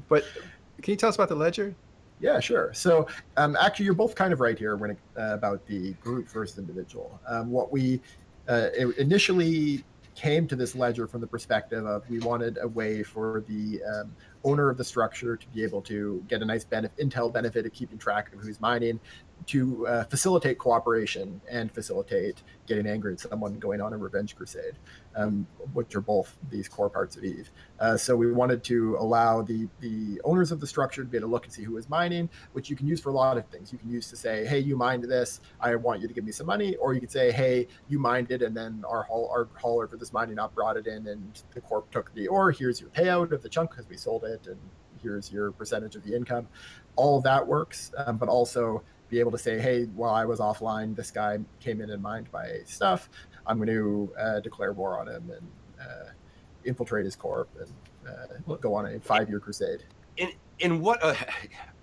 But can you tell us about the ledger? Yeah, sure. So actually, you're both kind of right here when about the group versus individual. What we initially came to this ledger from the perspective of we wanted a way for the owner of the structure to be able to get a nice intel benefit of keeping track of who's mining, to facilitate cooperation and facilitate getting angry at someone going on a revenge crusade, which are both these core parts of Eve. So we wanted to allow the owners of the structure to be able to look and see who is mining, which you can use for a lot of things. You can use to say, hey, you mined this, I want you to give me some money. Or you could say, hey, you mined it, and then our hauler for this mining op brought it in, and the corp took the ore. Here's your payout of the chunk because we sold it, and here's your percentage of the income. All of that works, but also be able to say, hey, while I was offline, this guy came in and mined my stuff. I'm going to declare war on him and infiltrate his corp and go on a 5-year crusade. In what?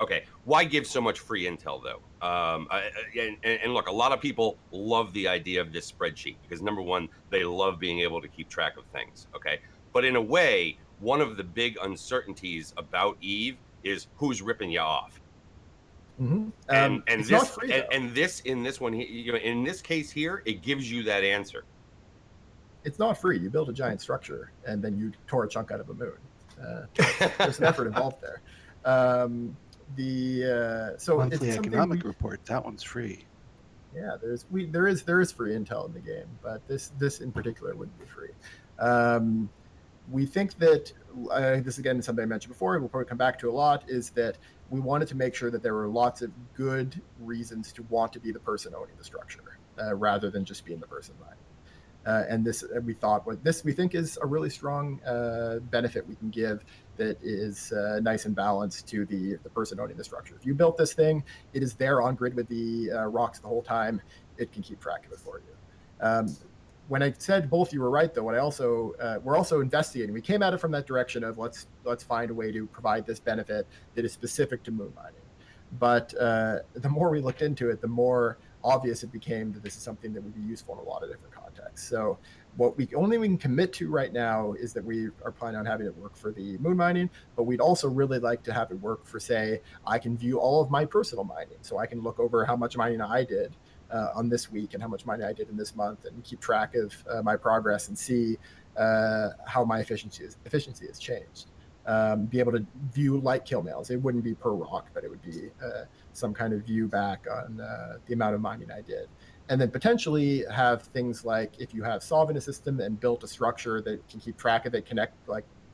Okay, why give so much free intel though? And look, a lot of people love the idea of this spreadsheet because number one, they love being able to keep track of things. Okay, but in a way, one of the big uncertainties about Eve is who's ripping you off. Mm-hmm. And it's this not free, and this in this one, in this case here, it gives you that answer. It's not free. You build a giant structure and then you tore a chunk out of a moon. There's an effort involved there. So monthly it's economic report, that one's free. Yeah, there is free intel in the game, but this in particular wouldn't be free. We think that this again is something I mentioned before, and we'll probably come back to a lot, is that we wanted to make sure that there were lots of good reasons to want to be the person owning the structure rather than just being the person mining. And this we thought we think is a really strong benefit we can give that is nice and balanced to the person owning the structure. If you built this thing, it is there on grid with the rocks the whole time. It can keep track of it for you. When I said both you were right, though, what I also we're also investigating. We came at it from that direction of let's find a way to provide this benefit that is specific to moon mining. But the more we looked into it, the more obvious it became that this is something that would be useful in a lot of different contexts. So what we can commit to right now is that we are planning on having it work for the moon mining, but we'd also really like to have it work for, say, I can view all of my personal mining. So I can look over how much mining I did on this week and how much mining I did in this month and keep track of my progress and see how my efficiency has changed. Be able to view like kill mails. It wouldn't be per rock, but it would be some kind of view back on the amount of mining I did. And then potentially have things like if you have solving a system and built a structure that can keep track of it,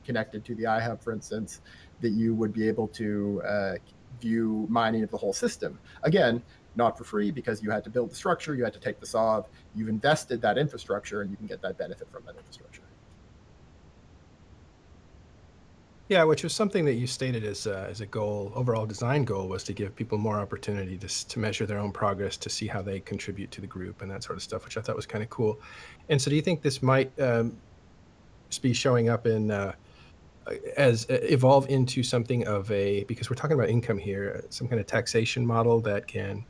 connected to the iHub, for instance, that you would be able to view mining of the whole system. Again, not for free because you had to build the structure, you had to take the solve, you've invested that infrastructure, and you can get that benefit from that infrastructure. Yeah, which was something that you stated as a goal, overall design goal, was to give people more opportunity to measure their own progress, to see how they contribute to the group and that sort of stuff, which I thought was kind of cool. And so do you think this might just be showing up in as evolve into something of a, because we're talking about income here, some kind of taxation model that can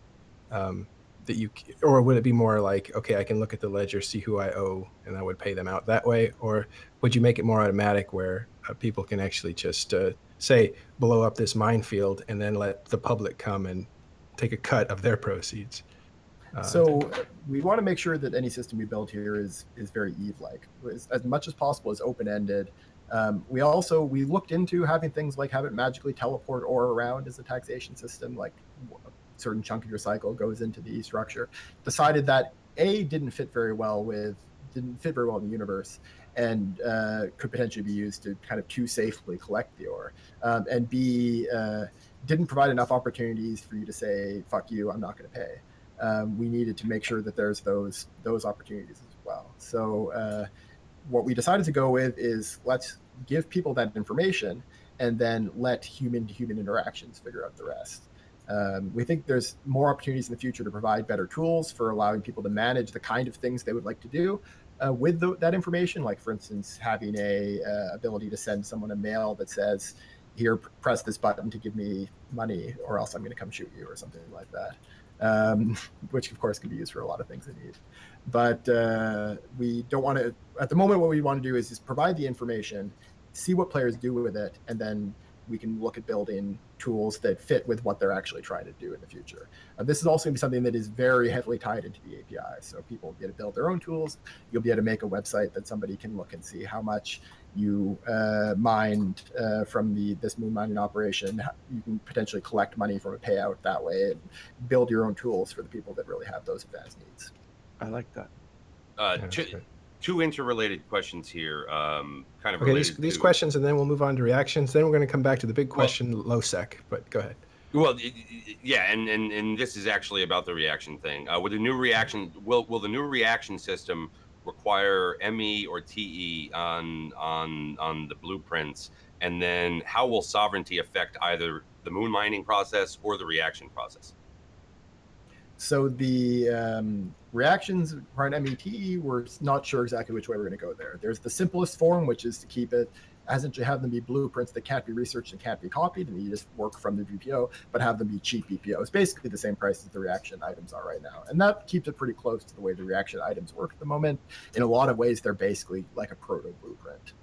that you, or would it be more like, okay, I can look at the ledger, see who I owe, and I would pay them out that way? Or would you make it more automatic where people can actually just say, blow up this minefield and then let the public come and take a cut of their proceeds? So we want to make sure that any system we build here is very Eve-like, as much as possible is open-ended. We looked into having things like have it magically teleport ore around as a taxation system, like a certain chunk of your cycle goes into the structure. Decided that A, didn't fit very well in the universe, and could potentially be used to kind of too safely collect the ore, and B, didn't provide enough opportunities for you to say, fuck you, I'm not going to pay. We needed to make sure that there's those opportunities as well. So what we decided to go with is let's give people that information and then let human-to-human interactions figure out the rest. We think there's more opportunities in the future to provide better tools for allowing people to manage the kind of things they would like to do with that information. Like, for instance, having a ability to send someone a mail that says, here, press this button to give me money or else I'm going to come shoot you or something like that, which of course can be used for a lot of things in need. But we don't want to, at the moment, what we want to do is just provide the information, see what players do with it, and then we can look at building tools that fit with what they're actually trying to do in the future. This is also going to be something that is very heavily tied into the API. So people will be able to build their own tools. You'll be able to make a website that somebody can look and see how much you mined from this moon mining operation. You can potentially collect money from a payout that way and build your own tools for the people that really have those advanced needs. I like that. Two interrelated questions here, kind of Okay, related these to... questions, and then we'll move on to reactions. Then we're going to come back to the big question, LowSec, but go ahead. Well, yeah, and this is actually about the reaction thing. With the new reaction, will the new reaction system require ME or TE on the blueprints? And then how will sovereignty affect either the moon mining process or the reaction process? So the reactions requiring METE, we're not sure exactly which way we're going to go there. There's the simplest form, which is to keep it, hasn't to have them be blueprints that can't be researched and can't be copied, and you just work from the BPO, but have them be cheap BPOs, basically the same price as the reaction items are right now. And that keeps it pretty close to the way the reaction items work at the moment. In a lot of ways, they're basically like a proto blueprint.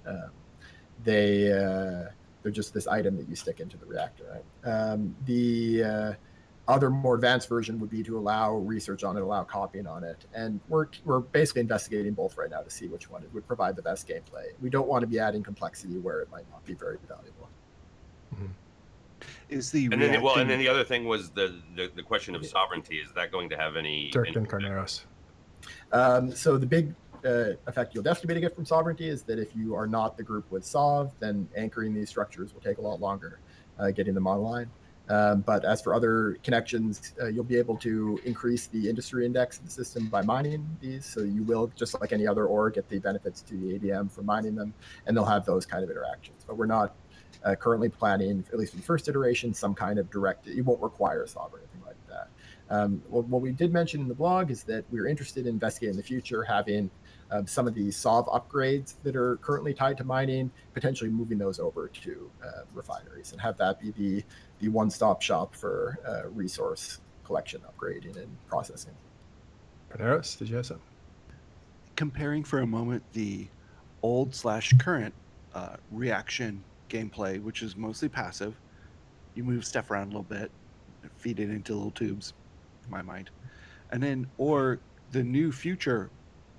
They're just this item that you stick into the reactor. Right? The other more advanced version would be to allow research on it, allow copying on it. And we're basically investigating both right now to see which one would provide the best gameplay. We don't want to be adding complexity where it might not be very valuable. Mm-hmm. And then the other thing was the question of sovereignty. Is that going to have any... Dirk and Carneros. So the big effect you'll definitely be to get from sovereignty is that if you are not the group with Sov, then anchoring these structures will take a lot longer, getting them online. But as for other connections, you'll be able to increase the industry index of the system by mining these. So you will, just like any other ore, get the benefits to the ADM from mining them, and they'll have those kind of interactions. But we're not currently planning, at least in the first iteration, some kind of direct, it won't require Sov or anything like that. What we did mention in the blog is that we're interested in investigating in the future, having some of the Sov upgrades that are currently tied to mining, potentially moving those over to refineries and have that be the one-stop shop for resource collection, upgrading, and processing. Carneros, did you have something? Comparing for a moment the old/current reaction gameplay, which is mostly passive. You move stuff around a little bit, feed it into little tubes, in my mind. And then, or the new future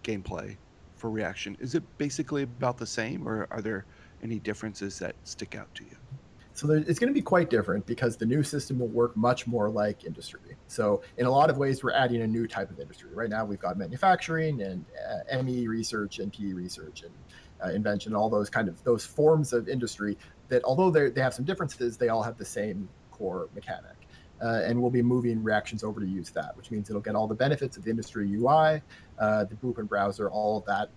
gameplay for reaction, is it basically about the same, or are there any differences that stick out to you? So it's going to be quite different because the new system will work much more like industry. So in a lot of ways, we're adding a new type of industry. Right now, we've got manufacturing and ME research and PE research and invention, all those those forms of industry that, although they have some differences, they all have the same core mechanic. And we'll be moving reactions over to use that, which means it'll get all the benefits of the industry UI, the blueprint browser, all of that.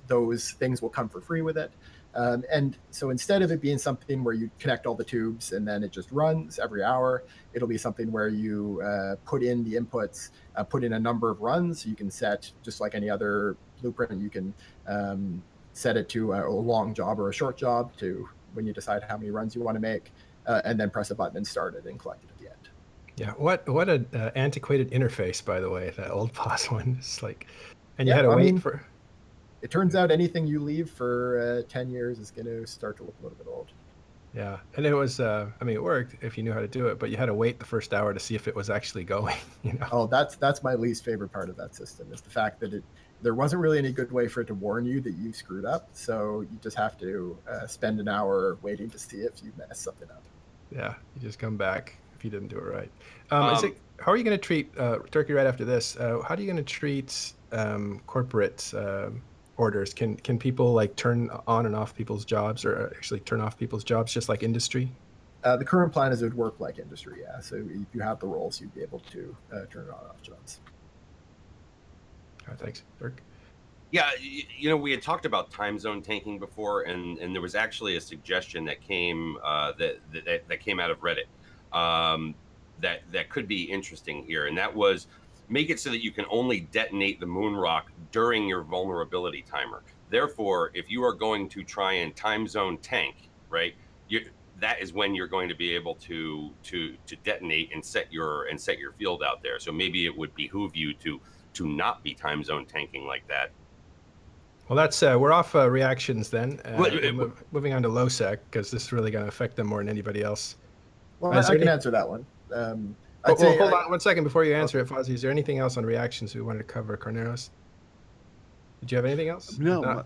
Those things will come for free with it. And so instead of it being something where you connect all the tubes and then it just runs every hour, it'll be something where you put in the inputs, put in a number of runs. You can set, just like any other blueprint, you can set it to a long job or a short job to when you decide how many runs you want to make, and then press a button and start it and collect it at the end. Yeah, what an antiquated interface, by the way, that old POS one. It's like, and you had to wait for... It turns out anything you leave for 10 years is going to start to look a little bit old. Yeah, and it was, it worked if you knew how to do it, but you had to wait the first hour to see if it was actually going, you know? Oh, that's my least favorite part of that system, is the fact that there wasn't really any good way for it to warn you that you screwed up, so you just have to spend an hour waiting to see if you messed something up. Yeah, you just come back if you didn't do it right. How are you going to treat, Turkey, right after this, how are you going to treat corporate orders? Can people like turn on and off people's jobs, or actually turn off people's jobs just like industry? The current plan is it would work like industry, yeah. So if you have the roles, you'd be able to turn it on and off jobs. Thanks, Dirk. Yeah, we had talked about time zone tanking before, and there was actually a suggestion that came that came out of Reddit, that could be interesting here, and that was make it so that you can only detonate the moon rock during your vulnerability timer. Therefore, if you are going to try and time zone tank, right, that is when you're going to be able to detonate and set your field out there. So maybe it would behoove you to not be time zone tanking like that. Well, that's we're off reactions then. Well, Moving on to LoSec, because this is really going to affect them more than anybody else. Well, Is I there can any- answer that one. Well, hold on 1 second before you answer it, Fozzie. Is there anything else on reactions we wanted to cover, Carneros? Did you have anything else? No,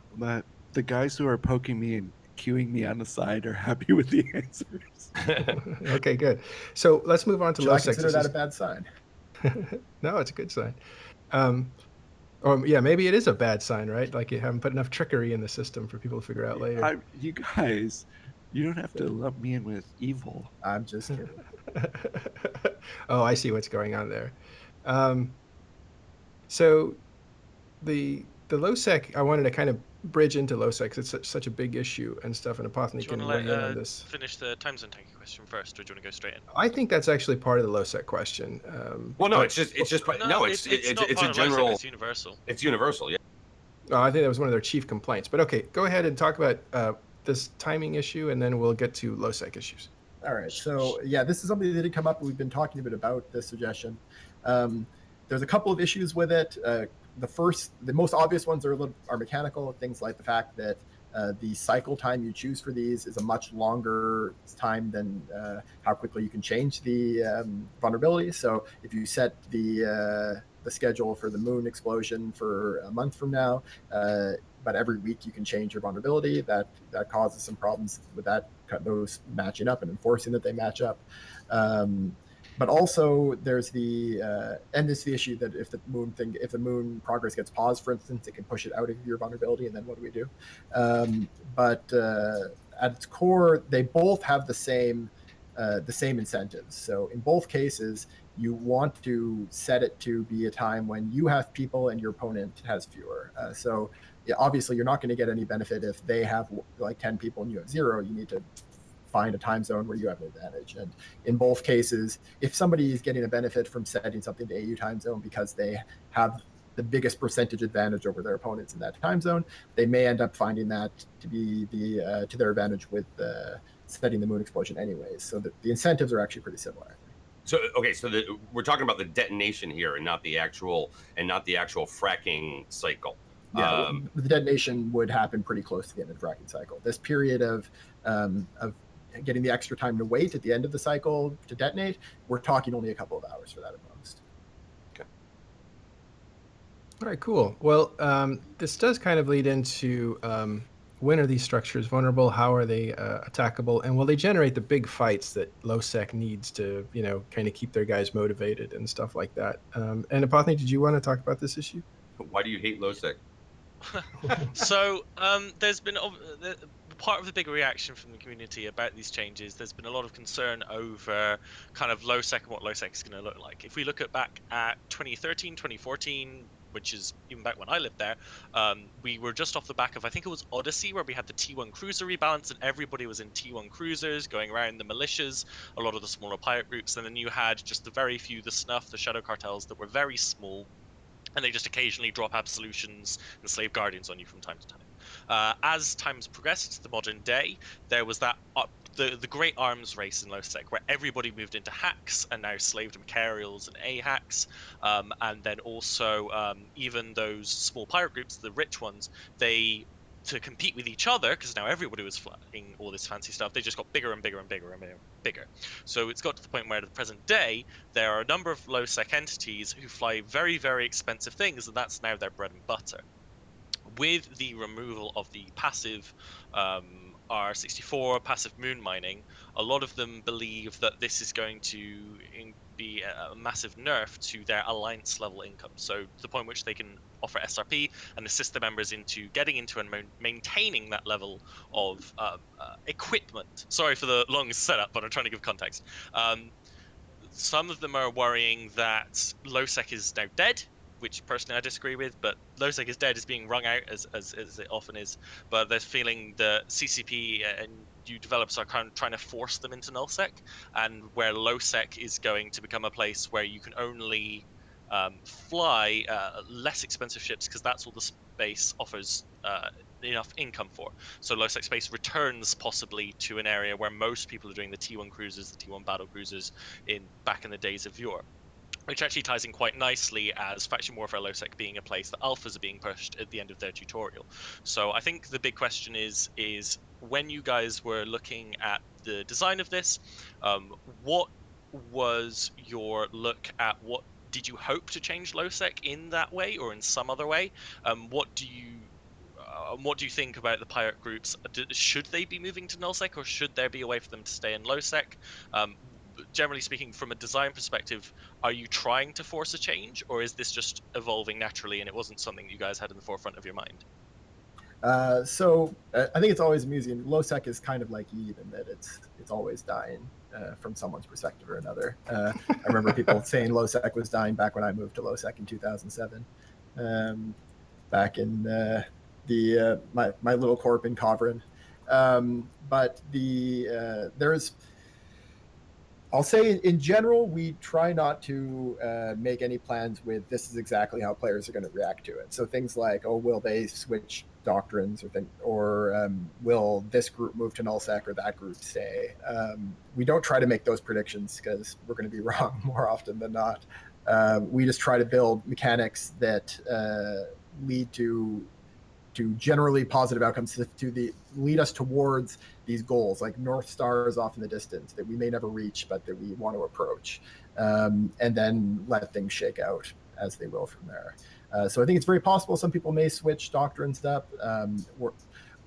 the guys who are poking me and cueing me on the side are happy with the answers. Okay, good. So let's move on to Should I LoSec. consider that a bad sign? No, it's a good sign. Or yeah, maybe it is a bad sign, right? Like you haven't put enough trickery in the system for people to figure out later. You guys, you don't have to lump me in with evil. I'm just kidding. Oh, I see what's going on there. So the LoSec, I wanted to kind of bridge into LoSec because it's such a big issue and stuff, and Apothony Do you can want weigh in to on this. finish the time zone tanking question first, or do you want to go straight in? I think that's actually part of the LoSec question. Well, no, it's just it's not a part of general. LoSec, it's universal. It's universal, yeah. I think that was one of their chief complaints. But okay, go ahead and talk about this timing issue, and then we'll get to LoSec issues. All right. So yeah, this is something that did come up. We've been talking a bit about this suggestion. There's a couple of issues with it. The most obvious ones are mechanical. Things like the fact that the cycle time you choose for these is a much longer time than how quickly you can change the vulnerability. So if you set the schedule for the moon explosion for a month from now, but every week you can change your vulnerability, that causes some problems with those matching up and enforcing that they match up. But also there's and it's the issue that if the moon progress gets paused, for instance, it can push it out of your vulnerability, and then what do we do? But at its core, they both have the same incentives. So in both cases, you want to set it to be a time when you have people and your opponent has fewer. So yeah, obviously you're not going to get any benefit if they have like 10 people and you have 0. You need to find a time zone where you have an advantage. And in both cases, if somebody is getting a benefit from setting something to AU time zone because they have the biggest percentage advantage over their opponents in that time zone, they may end up finding that to be to their advantage with setting the moon explosion anyways. So the incentives are actually pretty similar. So okay, so we're talking about the detonation here, and not the actual fracking cycle. Yeah, the detonation would happen pretty close to the end of the fracking cycle. This period of getting the extra time to wait at the end of the cycle to detonate, we're talking only a couple of hours for that at most. Okay. All right, cool. Well, this does kind of lead into when are these structures vulnerable? How are they attackable? And will they generate the big fights that LoSec needs to, kind of keep their guys motivated and stuff like that? And Apothony, did you want to talk about this issue? Why do you hate LoSec? So there's been part of the big reaction from the community about these changes. There's been a lot of concern over kind of LoSec and what LoSec is going to look like. If we look back at 2013, 2014, which is even back when I lived there, we were just off the back of, I think it was Odyssey, where we had the T1 cruiser rebalance and everybody was in T1 cruisers going around the militias, a lot of the smaller pirate groups, and then you had just the very few, the Snuff, the Shadow Cartels that were very small, and they just occasionally drop absolutions and slave guardians on you from time to time. As times progressed to the modern day, there was that the great arms race in LoSec, where everybody moved into hacks and now slaved Macarials and A-hacks, and then also even those small pirate groups, the rich ones, to compete with each other, because now everybody was flying all this fancy stuff, they just got bigger and bigger and bigger and bigger. So it's got to the point where at the present day, there are a number of LoSec entities who fly very, very expensive things, and that's now their bread and butter. With the removal of the passive R64 passive moon mining, a lot of them believe that this is going to be a massive nerf to their alliance level income. So to the point which they can offer SRP and assist the members into getting into and maintaining that level of equipment. Sorry for the long setup, but I'm trying to give context. Some of them are worrying that LoSec is now dead, which personally I disagree with. But Lowsec is dead is being wrung out as it often is. But there's feeling that CCP and you developers are kind of trying to force them into nullsec, and where Lowsec is going to become a place where you can only fly less expensive ships because that's all the space offers enough income for. So Lowsec space returns possibly to an area where most people are doing the T1 cruisers, the T1 battle cruisers back in the days of yore, which actually ties in quite nicely as Faction Warfare Lowsec being a place that alphas are being pushed at the end of their tutorial. So I think the big question is when you guys were looking at the design of this, what was your look at what did you hope to change Lowsec in that way or in some other way? What do you think about the pirate groups? Should they be moving to nullsec, or should there be a way for them to stay in lowsec? Generally speaking, from a design perspective, are you trying to force a change, or is this just evolving naturally and it wasn't something you guys had in the forefront of your mind? So I think it's always amusing. Lowsec is kind of like Eve in that it's always dying from someone's perspective or another. I remember people saying Lowsec was dying back when I moved to Lowsec in 2007, back in my little corp in Covrin. But there's, I'll say in general, we try not to make any plans with this is exactly how players are going to react to it. So things like, oh, will they switch doctrines, or will this group move to nullsec or that group stay? We don't try to make those predictions because we're going to be wrong more often than not. We just try to build mechanics that lead to generally positive outcomes, to lead us towards these goals, like North Star is off in the distance that we may never reach, but that we want to approach, and then let things shake out as they will from there. So I think it's very possible some people may switch doctrines up.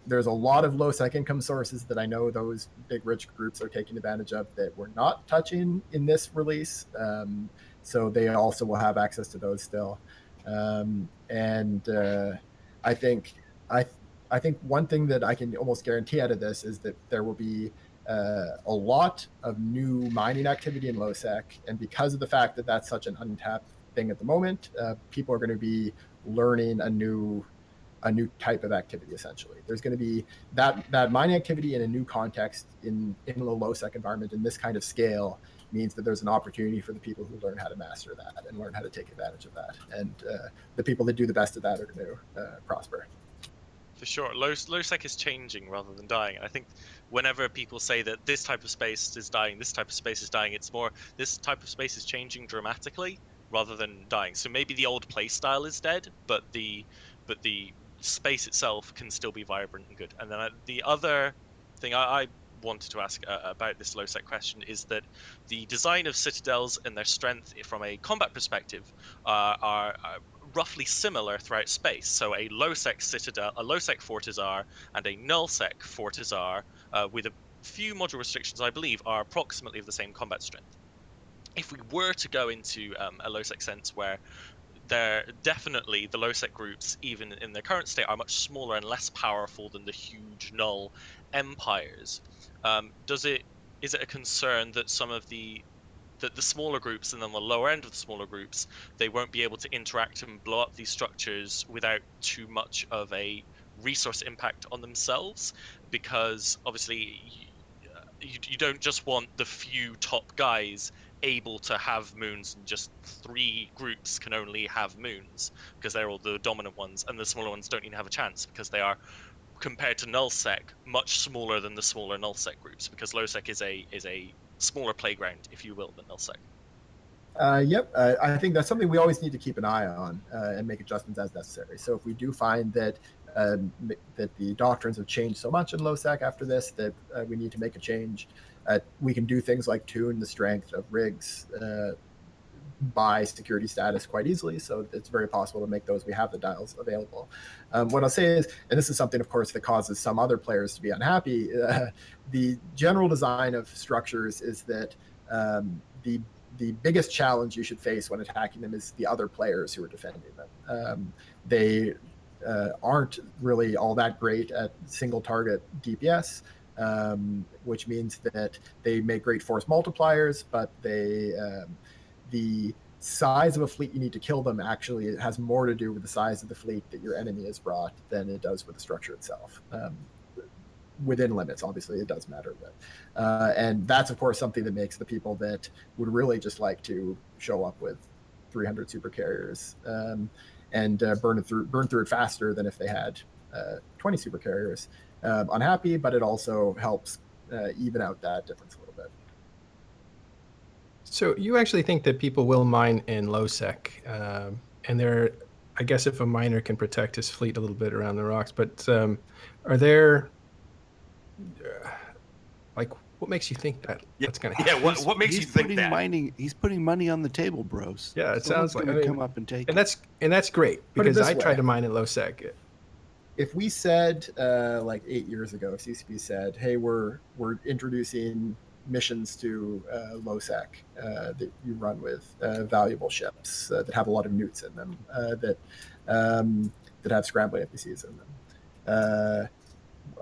There's a lot of low-sec income sources that I know those big rich groups are taking advantage of that we're not touching in this release. So they also will have access to those still. I think one thing that I can almost guarantee out of this is that there will be a lot of new mining activity in lowsec, and because of the fact that that's such an untapped thing at the moment, people are going to be learning a new type of activity. Essentially, there's going to be that mining activity in a new context in a low-sec environment in this kind of scale means that there's an opportunity for the people who learn how to master that and learn how to take advantage of that, and the people that do the best of that are going to prosper. For sure, lowsec is changing rather than dying. I think whenever people say that this type of space is dying, this type of space is dying, it's more this type of space is changing dramatically rather than dying. So maybe the old play style is dead, but the space itself can still be vibrant and good. And then the other thing I wanted to ask about this lowsec question is that the design of citadels and their strength from a combat perspective are roughly similar throughout space. So a lowsec citadel, a lowsec fortizar, and a nullsec fortizar, with a few module restrictions, I believe, are approximately of the same combat strength. If we were to go into a lowsec sense where they're definitely the lowsec groups, even in their current state, are much smaller and less powerful than the huge null empires. Is it a concern that some of the smaller groups and then the lower end of the smaller groups, they won't be able to interact and blow up these structures without too much of a resource impact on themselves? Because obviously you don't just want the few top guys able to have moons, and just 3 groups can only have moons because they're all the dominant ones, and the smaller ones don't even have a chance because they are, compared to nullsec, much smaller than the smaller nullsec groups, because lowsec is a smaller playground, if you will, than nullsec. Yep, I think that's something we always need to keep an eye on and make adjustments as necessary. So if we do find that the doctrines have changed so much in lowsec after this that we need to make a change, we can do things like tune the strength of rigs by security status quite easily. So it's very possible to make those. We have the dials available. What I'll say is, and this is something, of course, that causes some other players to be unhappy, the general design of structures is that the biggest challenge you should face when attacking them is the other players who are defending them. They aren't really all that great at single target DPS, which means that they make great force multipliers, but the size of a fleet you need to kill them actually it has more to do with the size of the fleet that your enemy has brought than it does with the structure itself. Within limits, obviously, it does matter, but and that's of course something that makes the people that would really just like to show up with 300 super carriers and burn through it faster than if they had 20 super carriers unhappy. But it also helps even out that difference a little bit. So you actually think that people will mine in low sec, and I guess if a miner can protect his fleet a little bit around the rocks, but are there, like, what makes you think that that's going to happen? Yeah, what makes you think that? He's putting money on the table, bros. Yeah, it sounds like, going to come up and take and it. that's great, Put it because this I tried way. to mine in low sec. If we said like 8 years ago, if CCP said, "Hey, we're introducing missions to low sec that you run with valuable ships that have a lot of newts in them, that have scrambling NPCs in them,"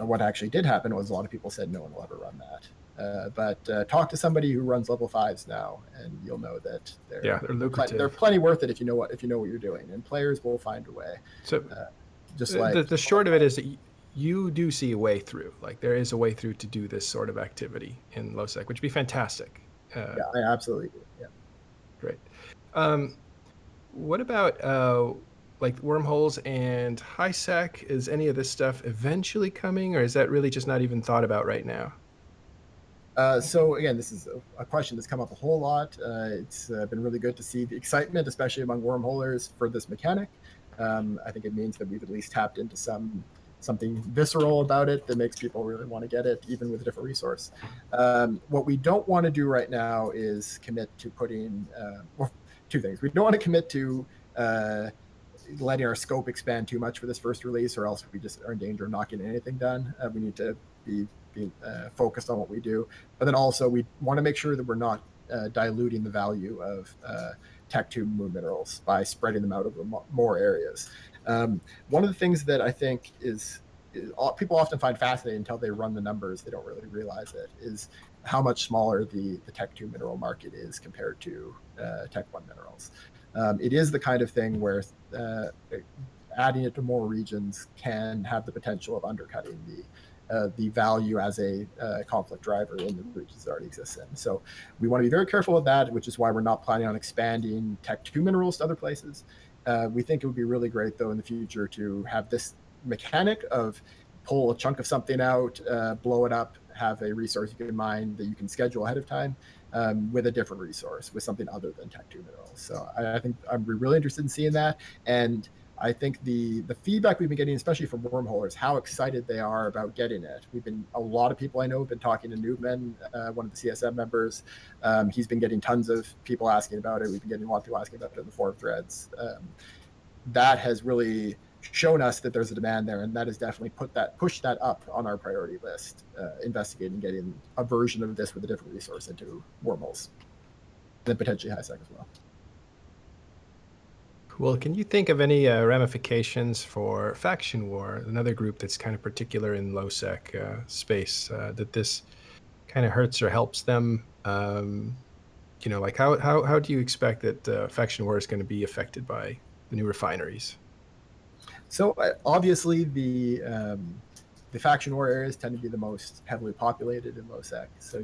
what actually did happen was a lot of people said no one will ever run that. But talk to somebody who runs level 5s now, and you'll know that they're lucrative. They're plenty worth it if you know what you're doing, and players will find a way. So just like the short of it is that you do see a way through. Like, there is a way through to do this sort of activity in low sec, which would be fantastic. Yeah, I absolutely do. Yeah. Great. What about like wormholes and high sec? Is any of this stuff eventually coming, or is that really just not even thought about right now? So again, this is a question that's come up a whole lot. It's been really good to see the excitement, especially among wormholers, for this mechanic. I think it means that we've at least tapped into something visceral about it that makes people really want to get it, even with a different resource. What we don't want to do right now is commit to putting two things. We don't want to commit to letting our scope expand too much for this first release, or else we just are in danger of not getting anything done. We need to be focused on what we do, but then also we want to make sure that we're not diluting the value of Tech 2 moon minerals by spreading them out over more areas. One of the things that I think is people often find fascinating until they run the numbers, they don't really realize it, is how much smaller the Tech 2 mineral market is compared to Tech 1 minerals. It is the kind of thing where adding it to more regions can have the potential of undercutting the value as a conflict driver in the regions that already exists in. So we want to be very careful of that, which is why we're not planning on expanding Tech 2 minerals to other places. We think it would be really great, though, in the future to have this mechanic of pull a chunk of something out, blow it up, have a resource you can mine that you can schedule ahead of time with a different resource, with something other than Tech 2 minerals. So I think I'm really interested in seeing that. And I think the feedback we've been getting, especially from wormholers, how excited they are about getting it. A lot of people I know have been talking to Noobman, one of the CSM members. He's been getting tons of people asking about it. We've been getting a lot of people asking about it in the forum threads. That has really shown us that there's a demand there, and that has definitely pushed that up on our priority list, investigating getting a version of this with a different resource into wormholes, and then potentially high sec as well. Well, can you think of any ramifications for Faction War, another group that's kind of particular in low sec space, that this kind of hurts or helps them? Like how do you expect that Faction War is going to be affected by the new refineries? So obviously the Faction War areas tend to be the most heavily populated in low sec. So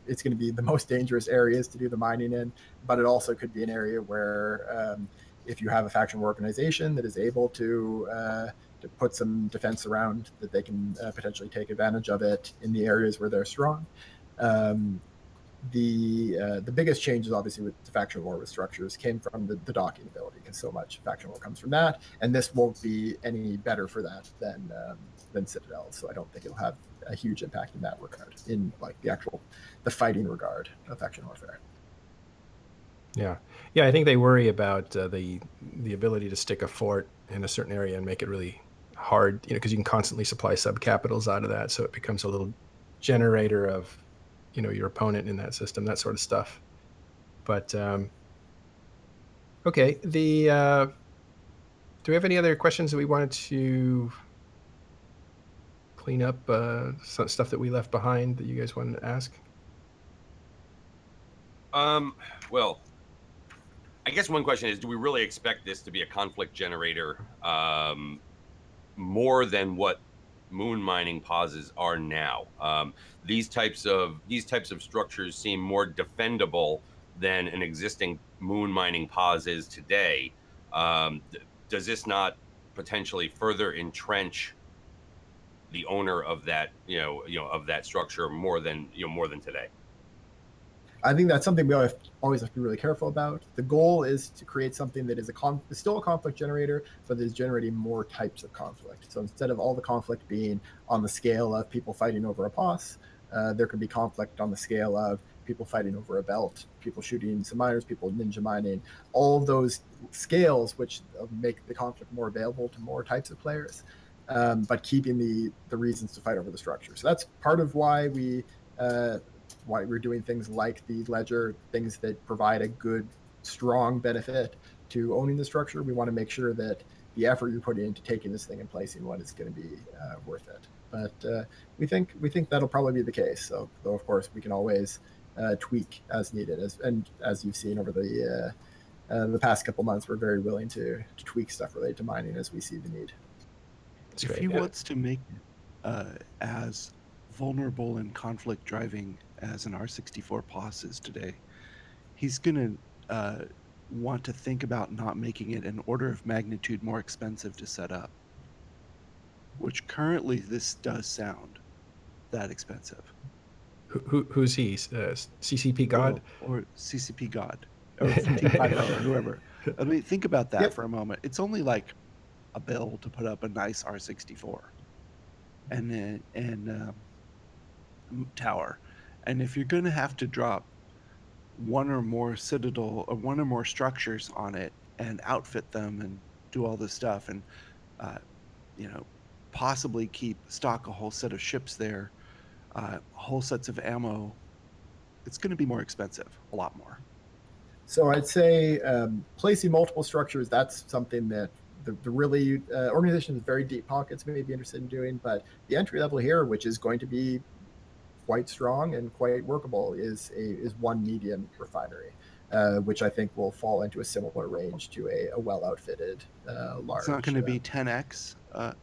it's going to be the most dangerous areas to do the mining in, but it also could be an area where if you have a faction war organization that is able to put some defense around, that they can potentially take advantage of it in the areas where they're strong. The biggest changes, obviously, with the faction war with structures came from the docking ability, because so much faction war comes from that, and this won't be any better for that than Citadel. So I don't think it'll have a huge impact in that regard, in like the fighting regard of faction warfare. Yeah, I think they worry about the ability to stick a fort in a certain area and make it really hard, because you can constantly supply subcapitals out of that, so it becomes a little generator of, your opponent in that system, that sort of stuff. But okay, do we have any other questions that we wanted to clean up? Some stuff that we left behind that you guys wanted to ask? Well, I guess one question is, do we really expect this to be a conflict generator more than what moon mining pauses are now? These types of structures seem more defendable than an existing moon mining pause is today. Does this not potentially further entrench the owner of that, of that structure more than today? I think that's something we always have to be really careful about. The goal is to create something that is still a conflict generator, but that is generating more types of conflict. So instead of all the conflict being on the scale of people fighting over a POS, there could be conflict on the scale of people fighting over a belt, people shooting some miners, people ninja mining, all of those scales which make the conflict more available to more types of players, but keeping the reasons to fight over the structure. So that's part of why we're doing things like the ledger, things that provide a good, strong benefit to owning the structure. We want to make sure that the effort you put into taking this thing and placing one is going to be worth it. But we think that'll probably be the case. So, though of course we can always tweak as needed, and as you've seen over the past couple months, we're very willing to tweak stuff related to mining as we see the need. That's If great. he wants to make as vulnerable and conflict driving as an R64 POS is today, he's going to want to think about not making it an order of magnitude more expensive to set up, which currently this does sound that expensive. Who's he? CCP God? Or CCP God. Or T5O or whoever. I mean, think about that Yep. for a moment. It's only like a bill to put up a nice R64 and tower. And if you're going to have to drop one or more citadel or one or more structures on it and outfit them and do all this stuff and possibly stock a whole set of ships there, whole sets of ammo, it's going to be more expensive, a lot more. So I'd say placing multiple structures, that's something that the really organization with very deep pockets may be interested in doing. But the entry level here, which is going to be quite strong and quite workable, is one medium refinery, which I think will fall into a similar range to a well outfitted large. It's not going to be 10x.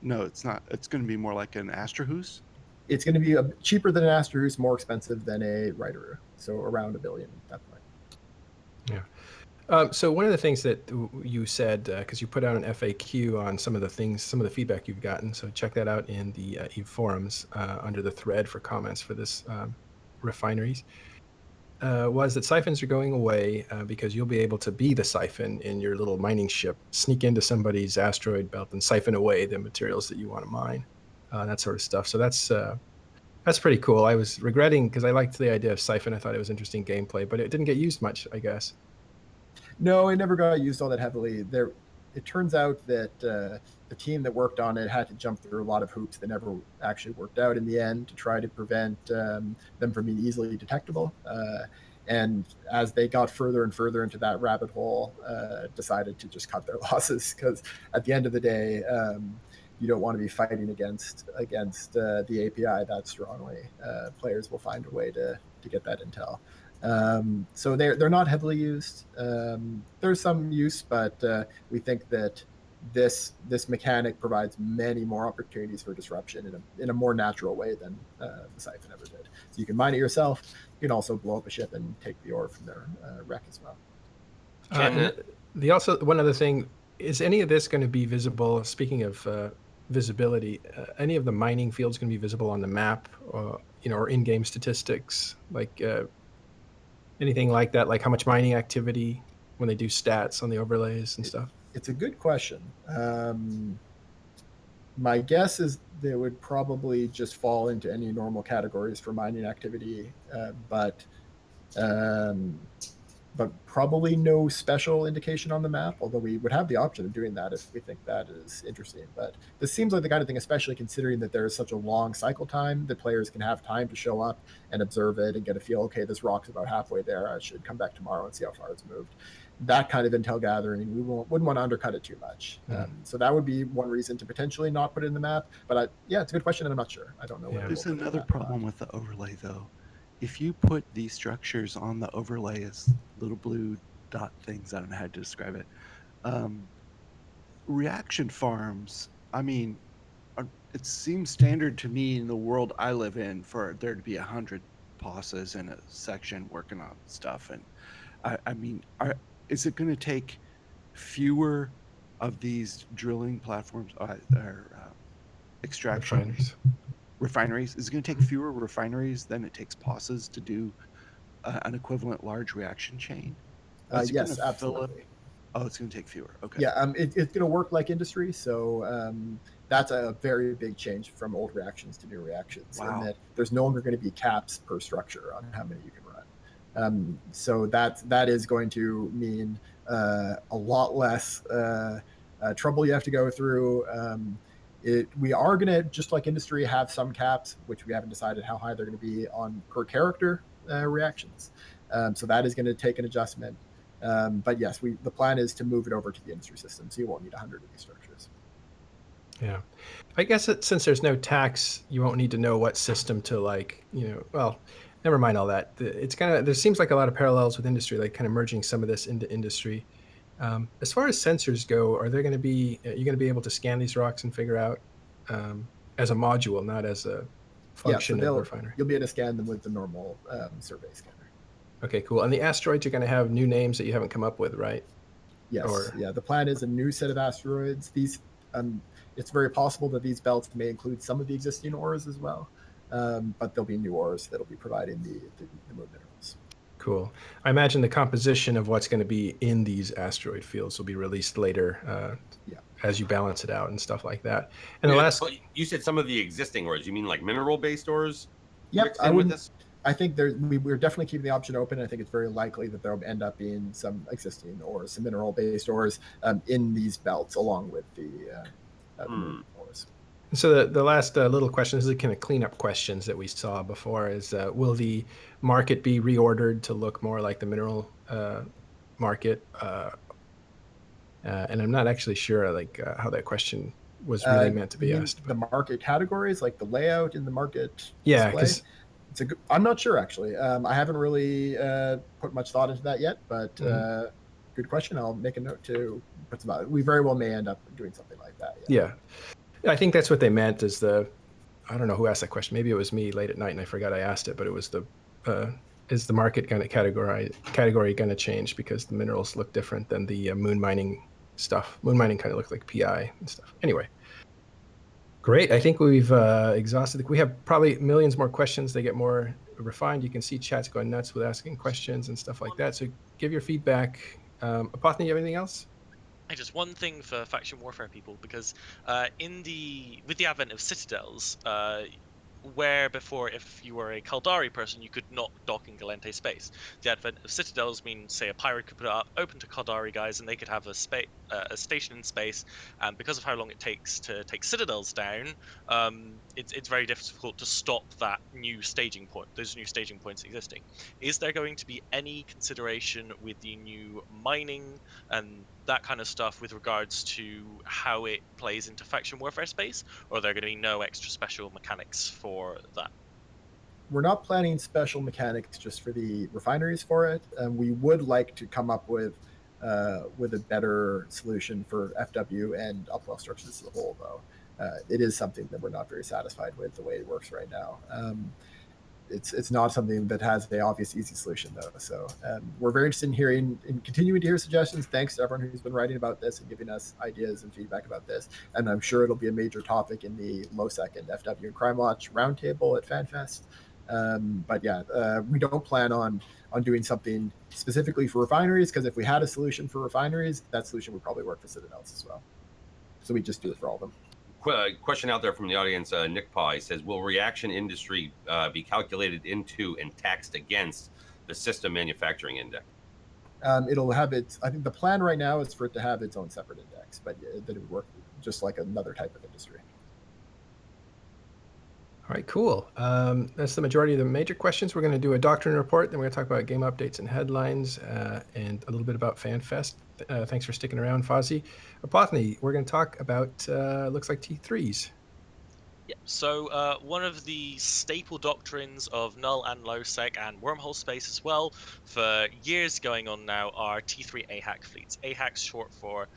No, it's not. It's going to be more like an Astrahus. It's going to be cheaper than an Astrahus, more expensive than a Reiteroo. So around $1 billion at that point. Yeah. So one of the things that you said, because you put out an FAQ on some of the feedback you've gotten, so check that out in the EVE forums under the thread for comments for this refineries, was that siphons are going away because you'll be able to be the siphon in your little mining ship, sneak into somebody's asteroid belt and siphon away the materials that you want to mine, that sort of stuff. So that's pretty cool. I was regretting because I liked the idea of siphon. I thought it was interesting gameplay, but it didn't get used much, I guess. No, it never got used all that heavily. It turns out that the team that worked on it had to jump through a lot of hoops that never actually worked out in the end to try to prevent them from being easily detectable. And as they got further and further into that rabbit hole, decided to just cut their losses, because at the end of the day, you don't want to be fighting against the API that strongly. Players will find a way to get that intel. So they're not heavily used. There's some use, but we think that this mechanic provides many more opportunities for disruption in a more natural way than the Siphon ever did. So you can mine it yourself. You can also blow up a ship and take the ore from their wreck as well. One other thing, is any of this going to be visible? Speaking of visibility, any of the mining fields going to be visible on the map, or in-game statistics, like anything like that, like how much mining activity when they do stats on the overlays and stuff? It's a good question. My guess is they would probably just fall into any normal categories for mining activity, but probably no special indication on the map, although we would have the option of doing that if we think that is interesting. But this seems like the kind of thing, especially considering that there is such a long cycle time, that players can have time to show up and observe it and get a feel, okay, this rock's about halfway there, I should come back tomorrow and see how far it's moved. That kind of intel gathering, we wouldn't want to undercut it too much. So that would be one reason to potentially not put it in the map. But it's a good question, and I'm not sure. I don't know. There's another problem with the overlay, though. If you put these structures on the overlay as little blue dot things. I don't know how to describe it. Um, reaction farms, I mean, it seems standard to me in the world I live in for there to be 100 bosses in a section working on stuff. And I mean, is it going to take fewer of these drilling platforms or extraction refineries? Is it going to take fewer refineries than it takes bosses to do an equivalent large reaction chain? Yes, absolutely. Oh, it's going to take fewer. Okay. Yeah, it's going to work like industry. So that's a very big change from old reactions to new reactions. Wow. In that there's no longer going to be caps per structure on how many you can run. So that is going to mean a lot less trouble you have to go through. We are going to, just like industry, have some caps, which we haven't decided how high they're going to be on per character reactions. So that is going to take an adjustment. But yes, the plan is to move it over to the industry system, so you won't need 100 of these structures. Yeah, I guess since there's no tax, you won't need to know what system to well, never mind all that. It's there seems like a lot of parallels with industry, like kind of merging some of this into industry. As far as sensors go, are you're going to be able to scan these rocks and figure out as a module, not as a function of the refinery? You'll be able to scan them with the normal survey scanner. Okay, cool. And the asteroids are going to have new names that you haven't come up with, right? Yes. Yeah. The plan is a new set of asteroids. These, it's very possible that these belts may include some of the existing ores as well, but there'll be new ores that'll be providing the moon minerals. Cool. I imagine the composition of what's going to be in these asteroid fields will be released later, as you balance it out and stuff like that. And you said some of the existing ores. You mean like mineral-based ores? Yep. I think we're definitely keeping the option open. I think it's very likely that there will end up being some existing ores, some mineral-based ores in these belts, along with the ores. So the last little question, this is kind of cleanup questions that we saw before, is will the market be reordered to look more like the mineral market? And I'm not actually sure how that question was really meant to be asked. The market categories, like the layout in the market display? I'm not sure, actually. I haven't really put much thought into that yet, but good question. I'll make a note to put some out. We very well may end up doing something like that. Yeah. I think that's what they meant is I don't know who asked that question. Maybe it was me late at night and I forgot I asked it, but it was is the market kind of category going to change because the minerals look different than the moon mining stuff. Moon mining kind of looked like PI and stuff. Anyway. Great. I think we've exhausted. We have probably millions more questions. They get more refined. You can see chats going nuts with asking questions and stuff like that. So give your feedback. Apothny, you have anything else? Just one thing for faction warfare people, because with the advent of citadels, where before if you were a Caldari person you could not dock in Gallente space, the advent of citadels means, say, a pirate could put it up open to Caldari guys and they could have a station in space, and because of how long it takes to take citadels down, it's very difficult to stop that new staging point, those new staging points existing. Is there going to be any consideration with the new mining and that kind of stuff with regards to how it plays into faction warfare space, or are there going to be no extra special mechanics for that? We're not planning special mechanics just for the refineries for it. We would like to come up with a better solution for FW and Upwell structures as a whole, though. It is something that we're not very satisfied with the way it works right now. It's not something that has the obvious easy solution, though. So we're very interested in continuing to hear suggestions. Thanks to everyone who's been writing about this and giving us ideas and feedback about this. And I'm sure it'll be a major topic in the LOSEC and FW and Crime Watch roundtable at FanFest. But yeah, we don't plan on doing something specifically for refineries, because if we had a solution for refineries, that solution would probably work for Citadels as well. So we just do it for all of them. Question out there from the audience. Nick Pye says, will reaction industry be calculated into and taxed against the system manufacturing index? It'll have I think the plan right now is for it to have its own separate index, but that it would work just like another type of industry. All right, cool. That's the majority of the major questions. We're going to do a doctrine report, then we're going to talk about game updates and headlines, and a little bit about FanFest. Thanks for sticking around, Fozzie. Apothny, we're going to talk about, looks like T3s. Yeah, So one of the staple doctrines of null and low sec and wormhole space as well for years going on now are T3 AHAC fleets. AHAC's short for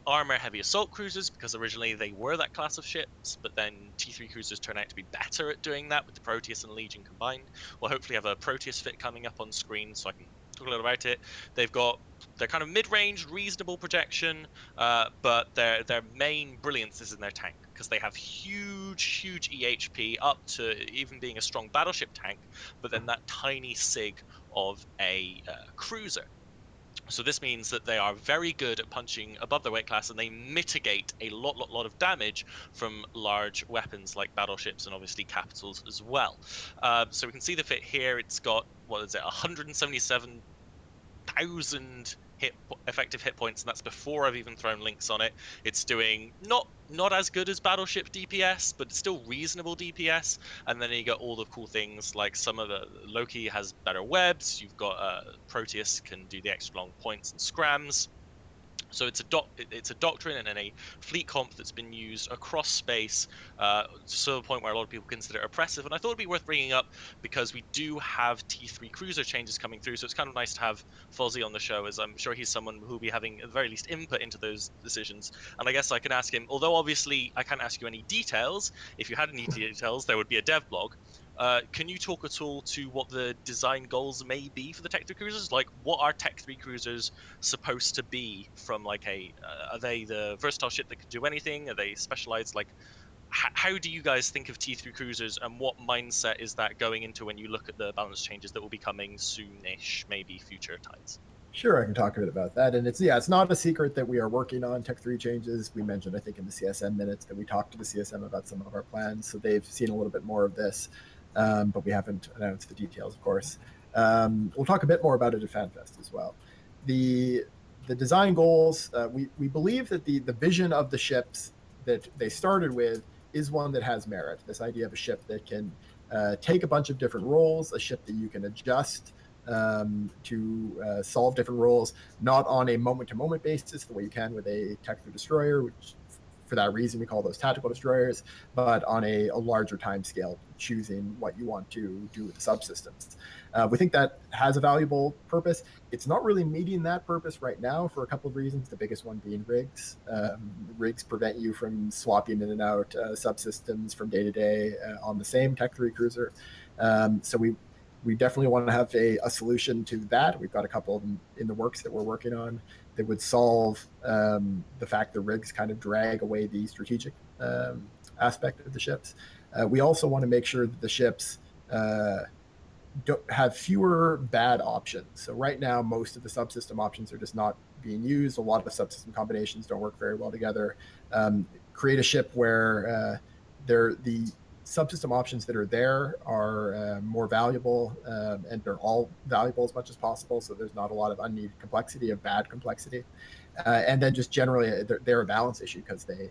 armor heavy assault cruisers, because originally they were that class of ships, but then T3 cruisers turn out to be better at doing that with the Proteus and Legion combined. We'll hopefully have a Proteus fit coming up on screen so I can talk a little about it. They've got their kind of mid-range, reasonable projection, but their main brilliance is in their tank, because they have huge EHP up to even being a strong battleship tank, but then that tiny sig of a cruiser. So this means that they are very good at punching above their weight class, and they mitigate a lot of damage from large weapons like battleships and obviously capitals as well. So we can see the fit here. It's got, 177,000 effective hit points, and that's before I've even thrown links on it. It's doing not as good as battleship DPS, but still reasonable DPS. And then you got all the cool things like some of the Loki has better webs. You've got Proteus can do the extra long points and scrams. So it's a doctrine and a fleet comp that's been used across space to the point where a lot of people consider it oppressive. And I thought it'd be worth bringing up because we do have T3 cruiser changes coming through. So it's kind of nice to have Fozzie on the show, as I'm sure he's someone who will be having at the very least input into those decisions. And I guess I can ask him, although obviously I can't ask you any details. If you had any details, there would be a dev blog. Can you talk at all to what the design goals may be for the Tech 3 cruisers? Like, what are Tech 3 cruisers supposed to be from like are they the versatile ship that can do anything? Are they specialized? Like, how do you guys think of T3 cruisers, and what mindset is that going into when you look at the balance changes that will be coming soonish, maybe future times? Sure, I can talk a bit about that. And it's not a secret that we are working on Tech 3 changes. We mentioned, I think, in the CSM minutes that we talked to the CSM about some of our plans. So they've seen a little bit more of this, but we haven't announced the details, of course. We'll talk a bit more about it at FanFest as well. The design goals, we believe that the vision of the ships that they started with is one that has merit. This idea of a ship that can take a bunch of different roles, a ship that you can adjust to solve different roles, not on a moment-to-moment basis the way you can with a Tech 3 destroyer, which for that reason we call those tactical destroyers, but on a larger time scale, choosing what you want to do with the subsystems. We think that has a valuable purpose. It's not really meeting that purpose right now for a couple of reasons, the biggest one being rigs. Rigs prevent you from swapping in and out subsystems from day to day on the same Tech 3 cruiser. So we definitely want to have a solution to that. We've got a couple of them in the works that we're working on that would solve the fact that rigs kind of drag away the strategic aspect of the ships. We also want to make sure that the ships don't have fewer bad options. So right now, most of the subsystem options are just not being used. A lot of the subsystem combinations don't work very well together. Create a ship where the subsystem options that are there are more valuable and they're all valuable as much as possible, so there's not a lot of unneeded complexity, of bad complexity. And then just generally they're a balance issue because they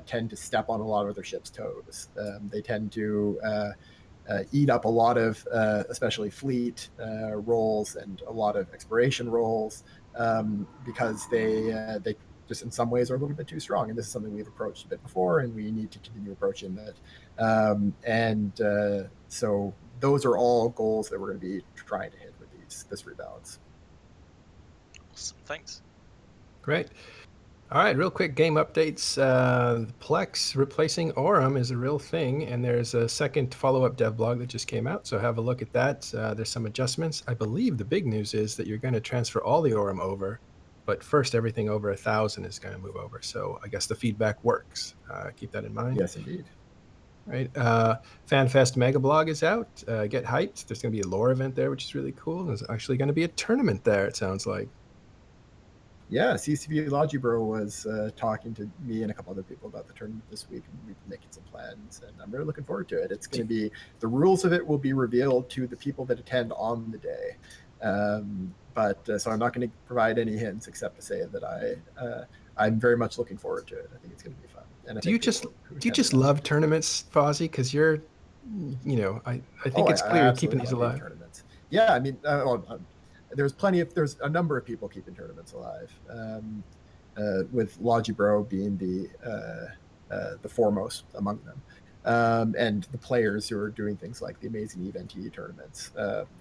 tend to step on a lot of other ships' toes. They tend to eat up a lot of especially fleet roles and a lot of exploration roles because they just in some ways are a little bit too strong. And this is something we've approached a bit before, and we need to continue approaching that. So those are all goals that we're going to be trying to hit with this rebalance. Awesome, thanks. Great. All right, real quick game updates. Plex replacing Aurum is a real thing, and there's a second follow-up dev blog that just came out, so have a look at that. There's some adjustments. I believe the big news is that you're going to transfer all the Aurum over, but first everything over 1,000 is going to move over. So I guess the feedback works. Keep that in mind. Yes, indeed. Right. FanFest Mega Blog is out. Get hyped. There's going to be a lore event there, which is really cool. There's actually going to be a tournament there, it sounds like. Yeah, CCV Logibro was talking to me and a couple other people about the tournament this week, and we've been making some plans, and I'm really looking forward to it. It's going to be, the rules of it will be revealed to the people that attend on the day. So I'm not going to provide any hints except to say that I'm very much looking forward to it. I think it's going to be fun. And do you just love tournaments, Fozzie? Because you're, I think it's clear you're keeping these alive. Tournaments. Yeah, I mean, there's a number of people keeping tournaments alive, with Logibro being the foremost among them. and the players who are doing things like the amazing EVE-NT tournaments,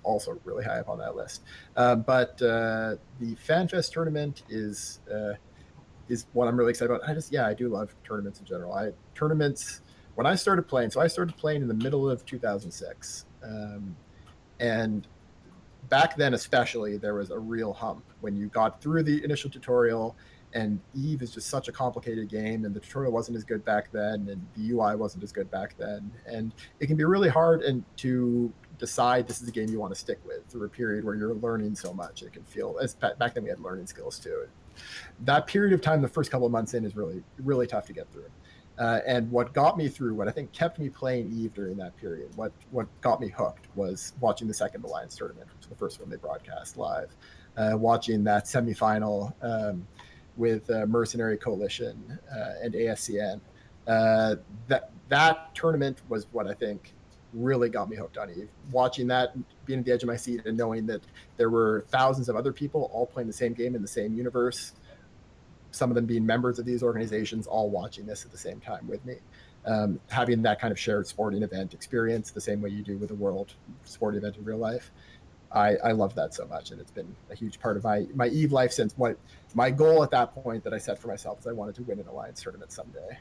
also really high up on that list. But the FanFest tournament is what I'm really excited about. I do love tournaments in general. Tournaments, when I started playing, so I started playing in the middle of 2006. And back then especially, there was a real hump when you got through the initial tutorial, and EVE is just such a complicated game, and the tutorial wasn't as good back then, and the UI wasn't as good back then, and it can be really hard to decide this is a game you want to stick with through a period where you're learning so much. It can feel, as back then we had learning skills too. That period of time, the first couple of months in, is really, really tough to get through. And what got me through, what I think kept me playing EVE during that period, what got me hooked, was watching the second Alliance tournament, which was the first one they broadcast live. Watching that semifinal with Mercenary Coalition and ASCN. That tournament was what I think really got me hooked on EVE. Watching that, being at the edge of my seat, and knowing that there were thousands of other people all playing the same game in the same universe, some of them being members of these organizations, all watching this at the same time with me. Having that kind of shared sporting event experience, the same way you do with a world sporting event in real life, I love that so much, and it's been a huge part of my EVE life since my goal at that point that I set for myself is I wanted to win an Alliance tournament someday,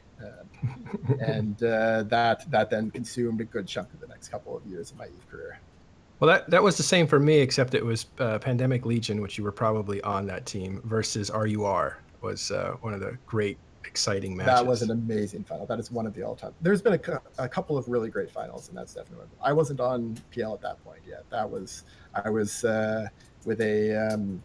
and that then consumed a good chunk of the next couple of years of my EVE career. Well, that was the same for me, except it was Pandemic Legion, which you were probably on that team, versus RUR was one of the great, exciting matches. That was an amazing final. That is one of the all-time. There's been a couple of really great finals, and that's definitely one. I wasn't on PL at that point yet. I was with a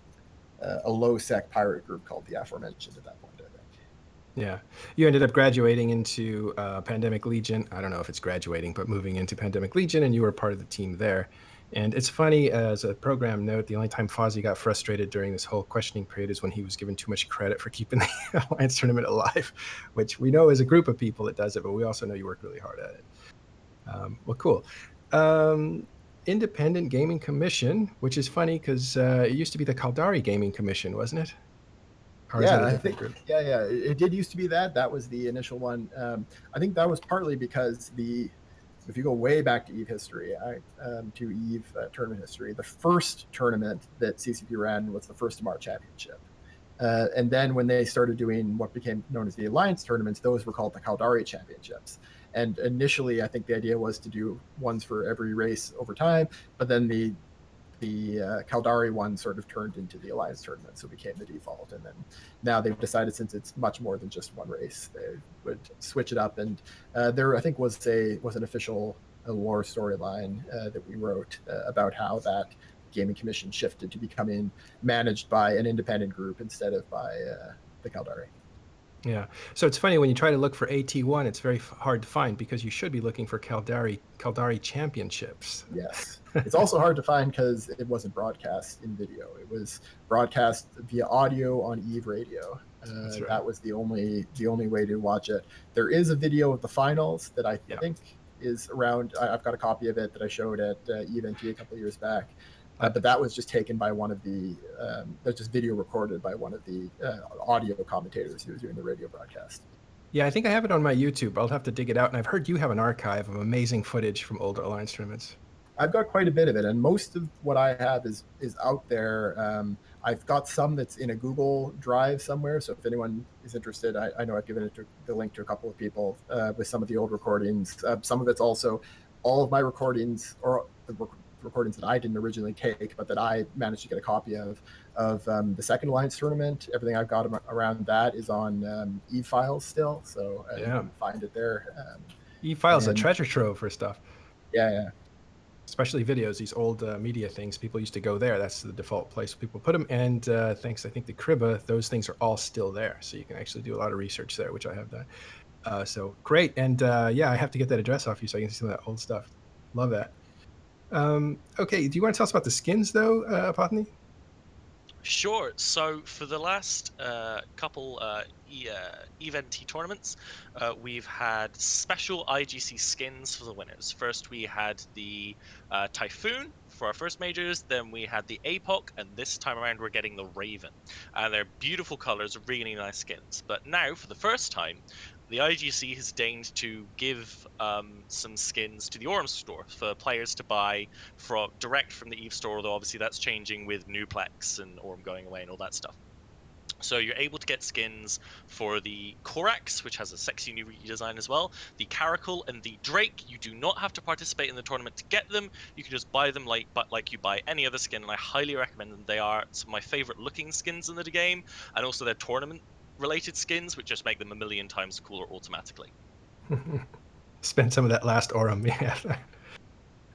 low-sec pirate group called the Aforementioned at that point, I think. Yeah. You ended up graduating into Pandemic Legion. I don't know if it's graduating, but moving into Pandemic Legion, and you were part of the team there. And it's funny, as a program note, the only time Fozzie got frustrated during this whole questioning period is when he was given too much credit for keeping the Alliance tournament alive, which we know is a group of people that does it, but we also know you work really hard at it. Well, cool. Independent Gaming Commission, which is funny because it used to be the Caldari Gaming Commission, wasn't it? Or is that a different group? Yeah, it did used to be that. That was the initial one. I think that was partly because if you go way back to EVE history, to EVE tournament history, the first tournament that CCP ran was the First of March Championship. And then when they started doing what became known as the Alliance tournaments, those were called the Caldari Championships. And initially, I think the idea was to do ones for every race over time, but then the Caldari one sort of turned into the Alliance tournament, so it became the default. And then now they've decided, since it's much more than just one race, they would switch it up. And there, I think, was an official lore storyline that we wrote about how that gaming commission shifted to becoming managed by an independent group instead of by the Caldari. Yeah. So it's funny, when you try to look for AT1, it's very hard to find, because you should be looking for Caldari Championships. Yes. It's also hard to find because it wasn't broadcast in video. It was broadcast via audio on EVE Radio. Right. That was the only way to watch it. There is a video of the finals that I think is around. I've got a copy of it that I showed at EVE-NT a couple of years back. But that was just taken by one of the, that's just video recorded by one of the audio commentators who was doing the radio broadcast. Yeah, I think I have it on my YouTube. I'll have to dig it out. And I've heard you have an archive of amazing footage from older Alliance tournaments. I've got quite a bit of it, and most of what I have is out there. I've got some that's in a Google Drive somewhere, so if anyone is interested, I know I've given the link to a couple of people with some of the old recordings. Some of it's also all of my recordings, or the recordings that I didn't originally take, but that I managed to get a copy of the second Alliance tournament. Everything I've got around that is on EVE Files still, so you can find it there. EVE Files, a treasure trove for stuff. Yeah. Especially videos, these old media things. People used to go there. That's the default place people put them. And thanks, I think, to Kriba, those things are all still there. So you can actually do a lot of research there, which I have done. So great. And I have to get that address off you so I can see some of that old stuff. Love that. Okay, do you want to tell us about the skins, though, Potney? Sure. So for the last couple EVE-NT tournaments, we've had special IGC skins for the winners. First, we had the Typhoon for our first majors, then we had the APOC, and this time around we're getting the Raven. And they're beautiful colors, really nice skins. But now, for the first time, the IGC has deigned to give some skins to the Aurum store for players to buy direct from the EVE store, although obviously that's changing with Newplex and Aurum going away and all that stuff. So you're able to get skins for the Corax, which has a sexy new redesign as well, the Caracal and the Drake. You do not have to participate in the tournament to get them. You can just buy them like you buy any other skin, and I highly recommend them. They are some of my favorite looking skins in the game, and also they're tournament related skins, which just make them a million times cooler automatically. Spend some of that last Aurum. Yeah.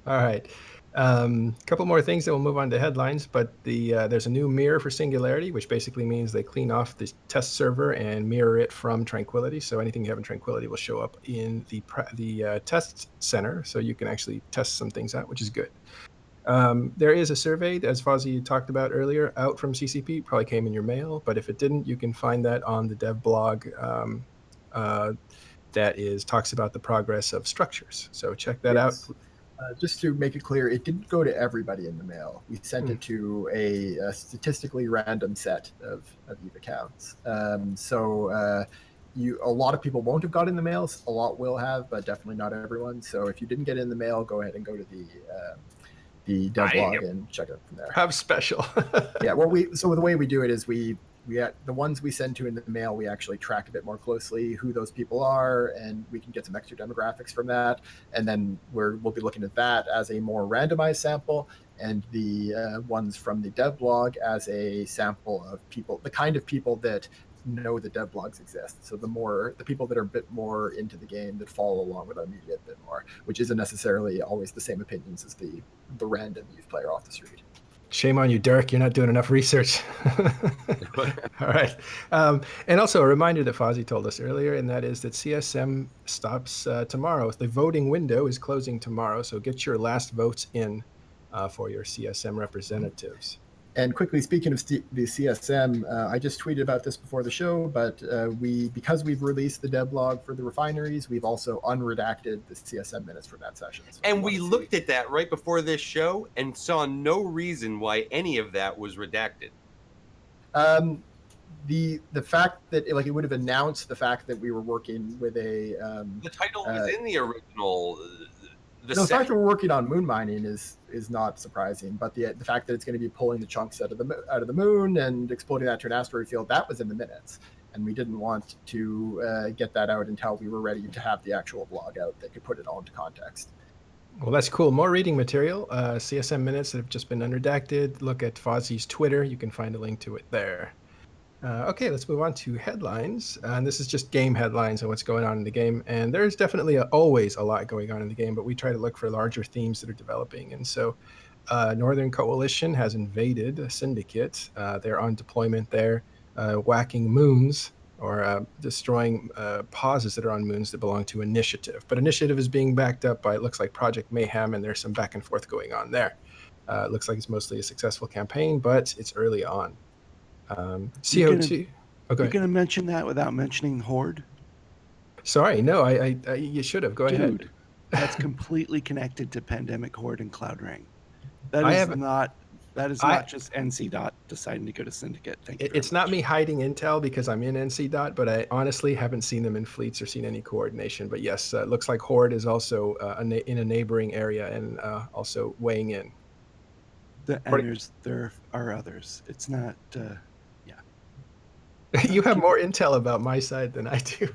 All right. Couple more things, then we'll move on to headlines. But there's a new mirror for Singularity, which basically means they clean off the test server and mirror it from Tranquility. So anything you have in Tranquility will show up in the test center, so you can actually test some things out, which is good. There is a survey, as Fozzie talked about earlier, out from CCP. Probably came in your mail, but if it didn't, you can find that on the dev blog. That talks about the progress of structures. So check that out. Just to make it clear, it didn't go to everybody in the mail. We sent it to a statistically random set of EVE accounts. A lot of people won't have got in the mail. A lot will have, but definitely not everyone. So if you didn't get in the mail, go ahead and go to the dev blog and check it out from there. How special. Yeah, well, the way we do it is we the ones we send to in the mail, we actually track a bit more closely who those people are, and we can get some extra demographics from that. And then we'll be looking at that as a more randomized sample, and the ones from the dev blog as a sample of people, the kind of people that know the dev blogs exist. So the people that are a bit more into the game, that follow along with our media a bit more, which isn't necessarily always the same opinions as the random EVE player off the street. Shame on you, Dirk. You're not doing enough research. All right. And also a reminder that Fozzie told us earlier, and that is that CSM stops tomorrow. The voting window is closing tomorrow, so get your last votes in for your CSM representatives. And quickly, speaking of the CSM, I just tweeted about this before the show, but because we've released the dev blog for the refineries, we've also unredacted the CSM minutes from that session. So and we looked at that right before this show and saw no reason why any of that was redacted. The fact that it would have announced the fact that we were working with a the title was in the original. The fact that we're working on moon mining is not surprising, but the fact that it's going to be pulling the chunks out of the moon and exploding that to an asteroid field, that was in the minutes, and we didn't want to get that out until we were ready to have the actual blog out that could put it all into context. Well, that's cool. More reading material, CSM minutes that have just been unredacted. Look at Fozzie's Twitter. You can find a link to it there. Okay, let's move on to headlines. And this is just game headlines and what's going on in the game. And there's definitely always a lot going on in the game, but we try to look for larger themes that are developing. And so Northern Coalition has invaded a Syndicate. They're on deployment there, whacking moons or destroying pauses that are on moons that belong to Initiative. But Initiative is being backed up by, it looks like, Project Mayhem, and there's some back and forth going on there. It looks like it's mostly a successful campaign, but it's early on. CO2. You're going to mention that without mentioning Horde? Sorry, no, I you should have. Go ahead. That's completely connected to Pandemic Horde and Cloud Ring. That is not just NC Dot deciding to go to Syndicate. Thank you. It's not me hiding intel because I'm in NC Dot, but I honestly haven't seen them in fleets or seen any coordination. But yes, it looks like Horde is also in a neighboring area and also weighing in. There are others. It's not. You have more intel about my side than I do.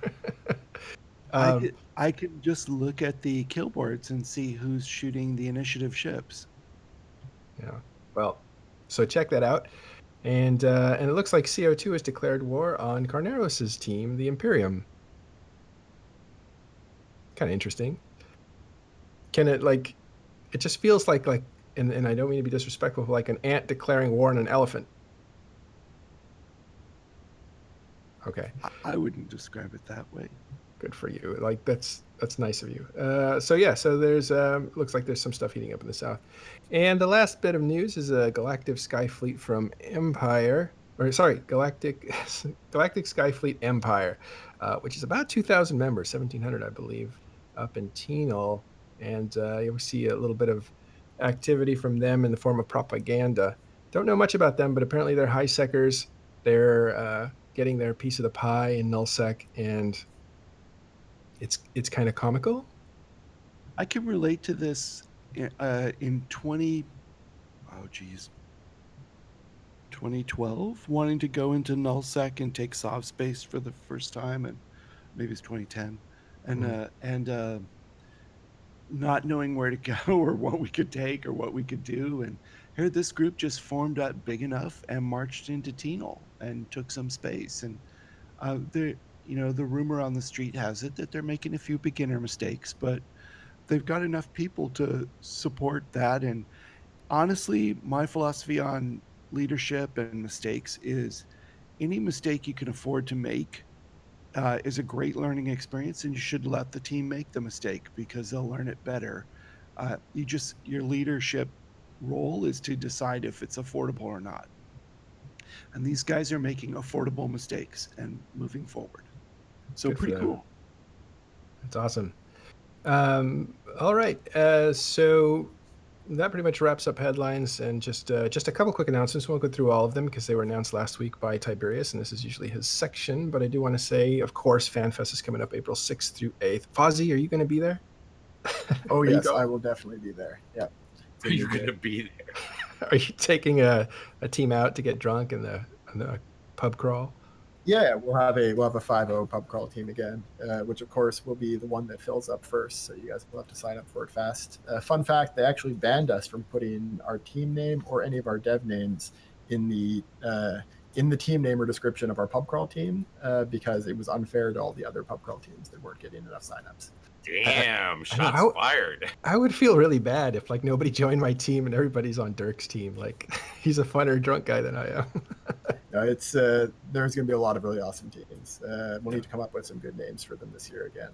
I can just look at the kill boards and see who's shooting the Initiative ships. Yeah. Well, so check that out. And it looks like CO2 has declared war on Carneros' team, the Imperium. Kind of interesting. It just feels like and I don't mean to be disrespectful, like an ant declaring war on an elephant. Okay. I wouldn't describe it that way. Good for you. That's nice of you. So there's looks like there's some stuff heating up in the south. And the last bit of news is a Galactic Skyfleet from Empire, Galactic Skyfleet Empire, which is about 2,000 members, 1,700 I believe, up in Tenal, and you'll see a little bit of activity from them in the form of propaganda. Don't know much about them, but apparently they're high secers. They're getting their piece of the pie in nullsec, and it's kind of comical. I can relate to this in 2012, wanting to go into nullsec and take soft space for the first time, and maybe it's 2010, and not knowing where to go or what we could take or what we could do. And here this group just formed up big enough and marched into Tenal and took some space. And the rumor on the street has it that they're making a few beginner mistakes, but they've got enough people to support that. And honestly, my philosophy on leadership and mistakes is any mistake you can afford to make is a great learning experience, and you should let the team make the mistake because they'll learn it better. Your leadership role is to decide if it's affordable or not. And these guys are making affordable mistakes and moving forward. So Good for pretty them. cool. That's awesome. All right. So that pretty much wraps up headlines, and just a couple quick announcements. We won't go through all of them because they were announced last week by Tiberius, and this is usually his section. But I do want to say, of course, FanFest is coming up April 6th through 8th. Fozzie, are you going to be there? Oh, Are you yes, going? I will definitely be there. Yeah. Are you going to be there? Are you taking a team out to get drunk in the pub crawl? Yeah, we'll have a 5-0 pub crawl team again, which of course will be the one that fills up first. So you guys will have to sign up for it fast. Fun fact: they actually banned us from putting our team name or any of our dev names in the team name or description of our pub crawl team because it was unfair to all the other pub crawl teams that weren't getting enough signups. Damn, shots fired. I would feel really bad if like nobody joined my team and everybody's on Dirk's team. Like he's a funner drunk guy than I am. No, it's there's going to be a lot of really awesome teams. We'll need to come up with some good names for them this year again.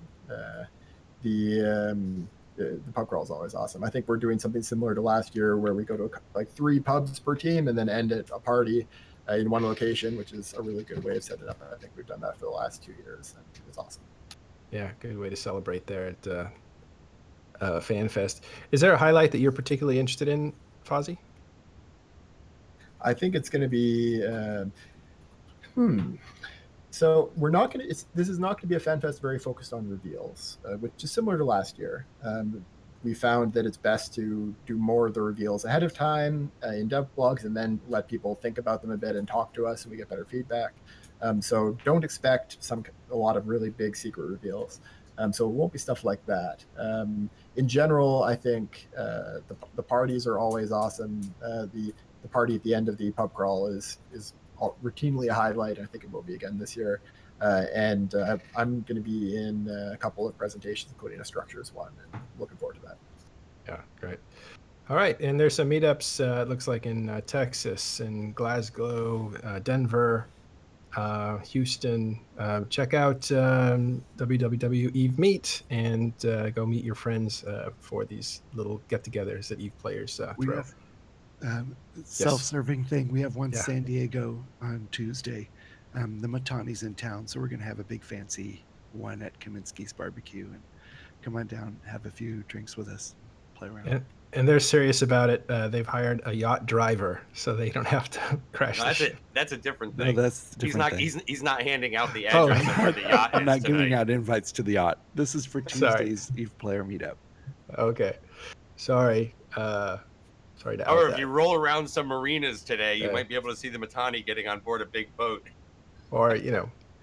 The pub crawl is always awesome. I think we're doing something similar to last year where we go to like 3 pubs per team and then end at a party in one location, which is a really good way of setting it up. I think we've done that for the last 2 years, and it's awesome. Yeah, good way to celebrate there at FanFest. Is there a highlight that you're particularly interested in, Fozzie? I think it's going to be. So we're not going to. This is not going to be a FanFest very focused on reveals, which is similar to last year. We found that it's best to do more of the reveals ahead of time in dev blogs, and then let people think about them a bit and talk to us, and we get better feedback. So don't expect a lot of really big secret reveals. So it won't be stuff like that. In general, I think the parties are always awesome. The party at the end of the pub crawl is routinely a highlight. I think it will be again this year. And I'm going to be in a couple of presentations, including a structures one, and looking forward to that. Yeah, great. All right, and there's some meetups. It looks like in Texas, in Glasgow, Denver, Houston. Check out www.eve.meet and go meet your friends for these little get-togethers that Eve players We throw. have self-serving thing. We have one Yeah. San Diego on Tuesday. The Matani's in town, so we're going to have a big fancy one at Kaminsky's Barbecue, and come on down, have a few drinks with us, play around. And they're serious about it. They've hired a yacht driver, so they don't have to crash the ship. That's a different No, thing. that's a different thing. He's not handing out the Oh, address of where the yacht I'm is not giving tonight. out invites to the yacht. This is for Sorry. Tuesday's Eve Player Meetup. Okay. Sorry. Sorry to out Or if that. you roll around some marinas today, you Yeah. might be able to see the Matani getting on board a big boat. Or,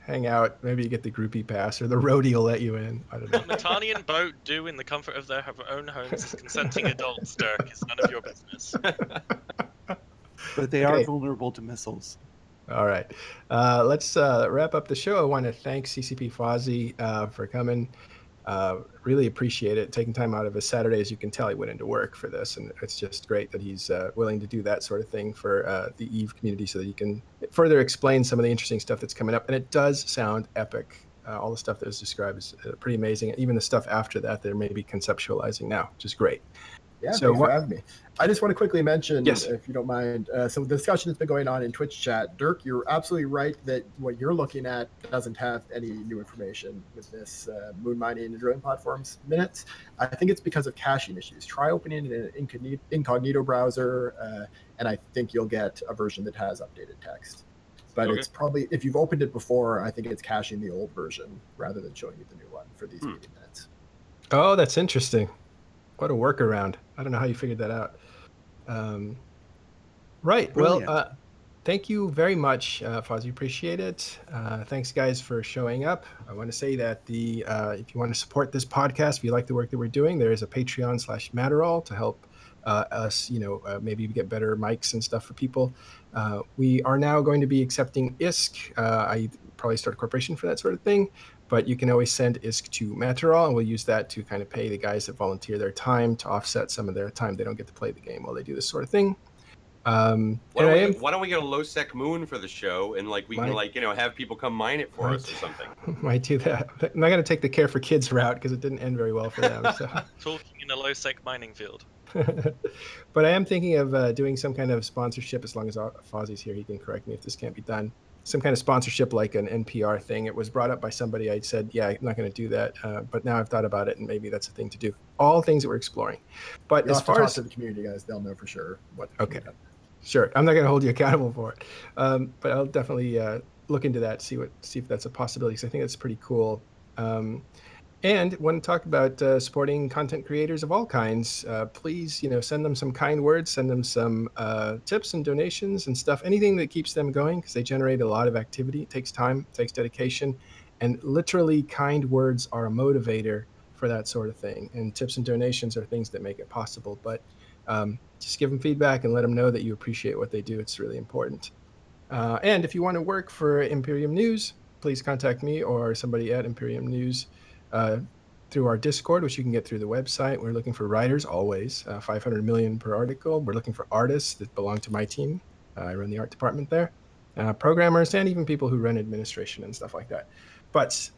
hang out. Maybe you get the groupie pass, or the roadie will let you in. I don't know. What Matanian boat do in the comfort of their own homes as consenting adults, Dirk, is none of your business. But they Okay. are vulnerable to missiles. All right. Let's wrap up the show. I want to thank CCP Fozzie for coming. Really appreciate it. Taking time out of his Saturday, as you can tell, he went into work for this, and it's just great that he's willing to do that sort of thing for the Eve community so that he can further explain some of the interesting stuff that's coming up. And it does sound epic. All the stuff that was described is pretty amazing. And even the stuff after that, they're maybe conceptualizing now, which is great. Yeah, So thanks what- for having me. I just want to quickly mention, Yes. if you don't mind, so the discussion has been going on in Twitch chat. Dirk, you're absolutely right that what you're looking at doesn't have any new information with this moon mining and drilling platforms minutes. I think it's because of caching issues. Try opening an incognito browser, and I think you'll get a version that has updated text. but Okay. it's probably, if you've opened it before, I think it's caching the old version rather than showing you the new one for these meeting minutes. Oh, that's interesting. What a workaround. I don't know how you figured that out. Right. Brilliant. Well, thank you very much, Fozzie. Appreciate it. Thanks, guys, for showing up. I want to say that if you want to support this podcast, if you like the work that we're doing, there is a Patreon/Matterall to help us, maybe get better mics and stuff for people. We are now going to be accepting ISK. I probably start a corporation for that sort of thing, but you can always send ISK to Matterall, and we'll use that to kind of pay the guys that volunteer their time to offset some of their time they don't get to play the game while they do this sort of thing. Why don't we get a low sec moon for the show, and we can have people come mine it for us or something. Might do that. I'm not going to take the Care for Kids route because it didn't end very well for them. So. Talking in a low sec mining field. But I am thinking of doing some kind of sponsorship. As long as Fozzie's here, he can correct me if this can't be done. Some kind of sponsorship, like an NPR thing. It was brought up by somebody. I said, yeah, I'm not going to do that. But now I've thought about it, and maybe that's a thing to do. All things that we're exploring. But You'll as have to far talk as to the community, guys, they'll know for sure what. Okay. Sure, I'm not going to hold you accountable for it, but I'll definitely look into that, see if that's a possibility, because I think that's pretty cool. And want to talk about supporting content creators of all kinds. Please, send them some kind words, send them some tips and donations and stuff, anything that keeps them going, because they generate a lot of activity. It takes time, it takes dedication, and literally kind words are a motivator for that sort of thing. And tips and donations are things that make it possible. But just give them feedback and let them know that you appreciate what they do. It's really important. And if you want to work for Imperium News, please contact me or somebody at Imperium News through our Discord, which you can get through the website. We're looking for writers always, 500 million per article. We're looking for artists that belong to my team. I run the art department there. Programmers, and even people who run administration and stuff like that. But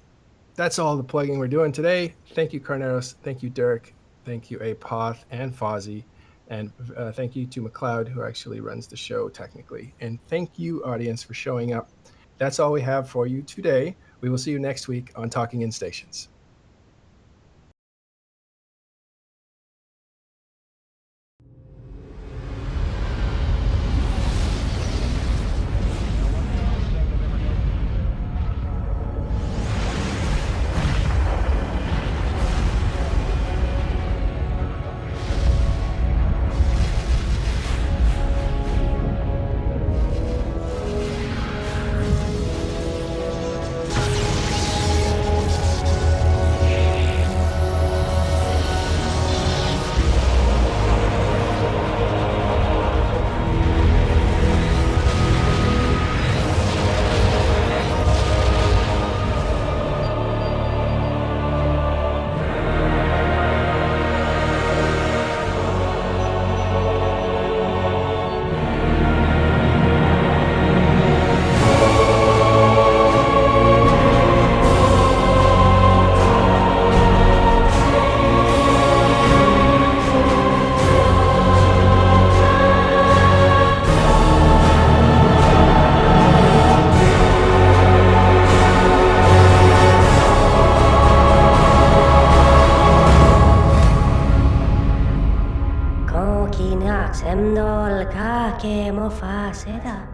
that's all the plugging we're doing today. Thank you, Carneros. Thank you, Dirk. Thank you, Apoth and Fozzie. And thank you to McLeod, who actually runs the show technically. And thank you, audience, for showing up. That's all we have for you today. We will see you next week on Talking in Stations. Con chi nax em dol ka ke mo fa seda.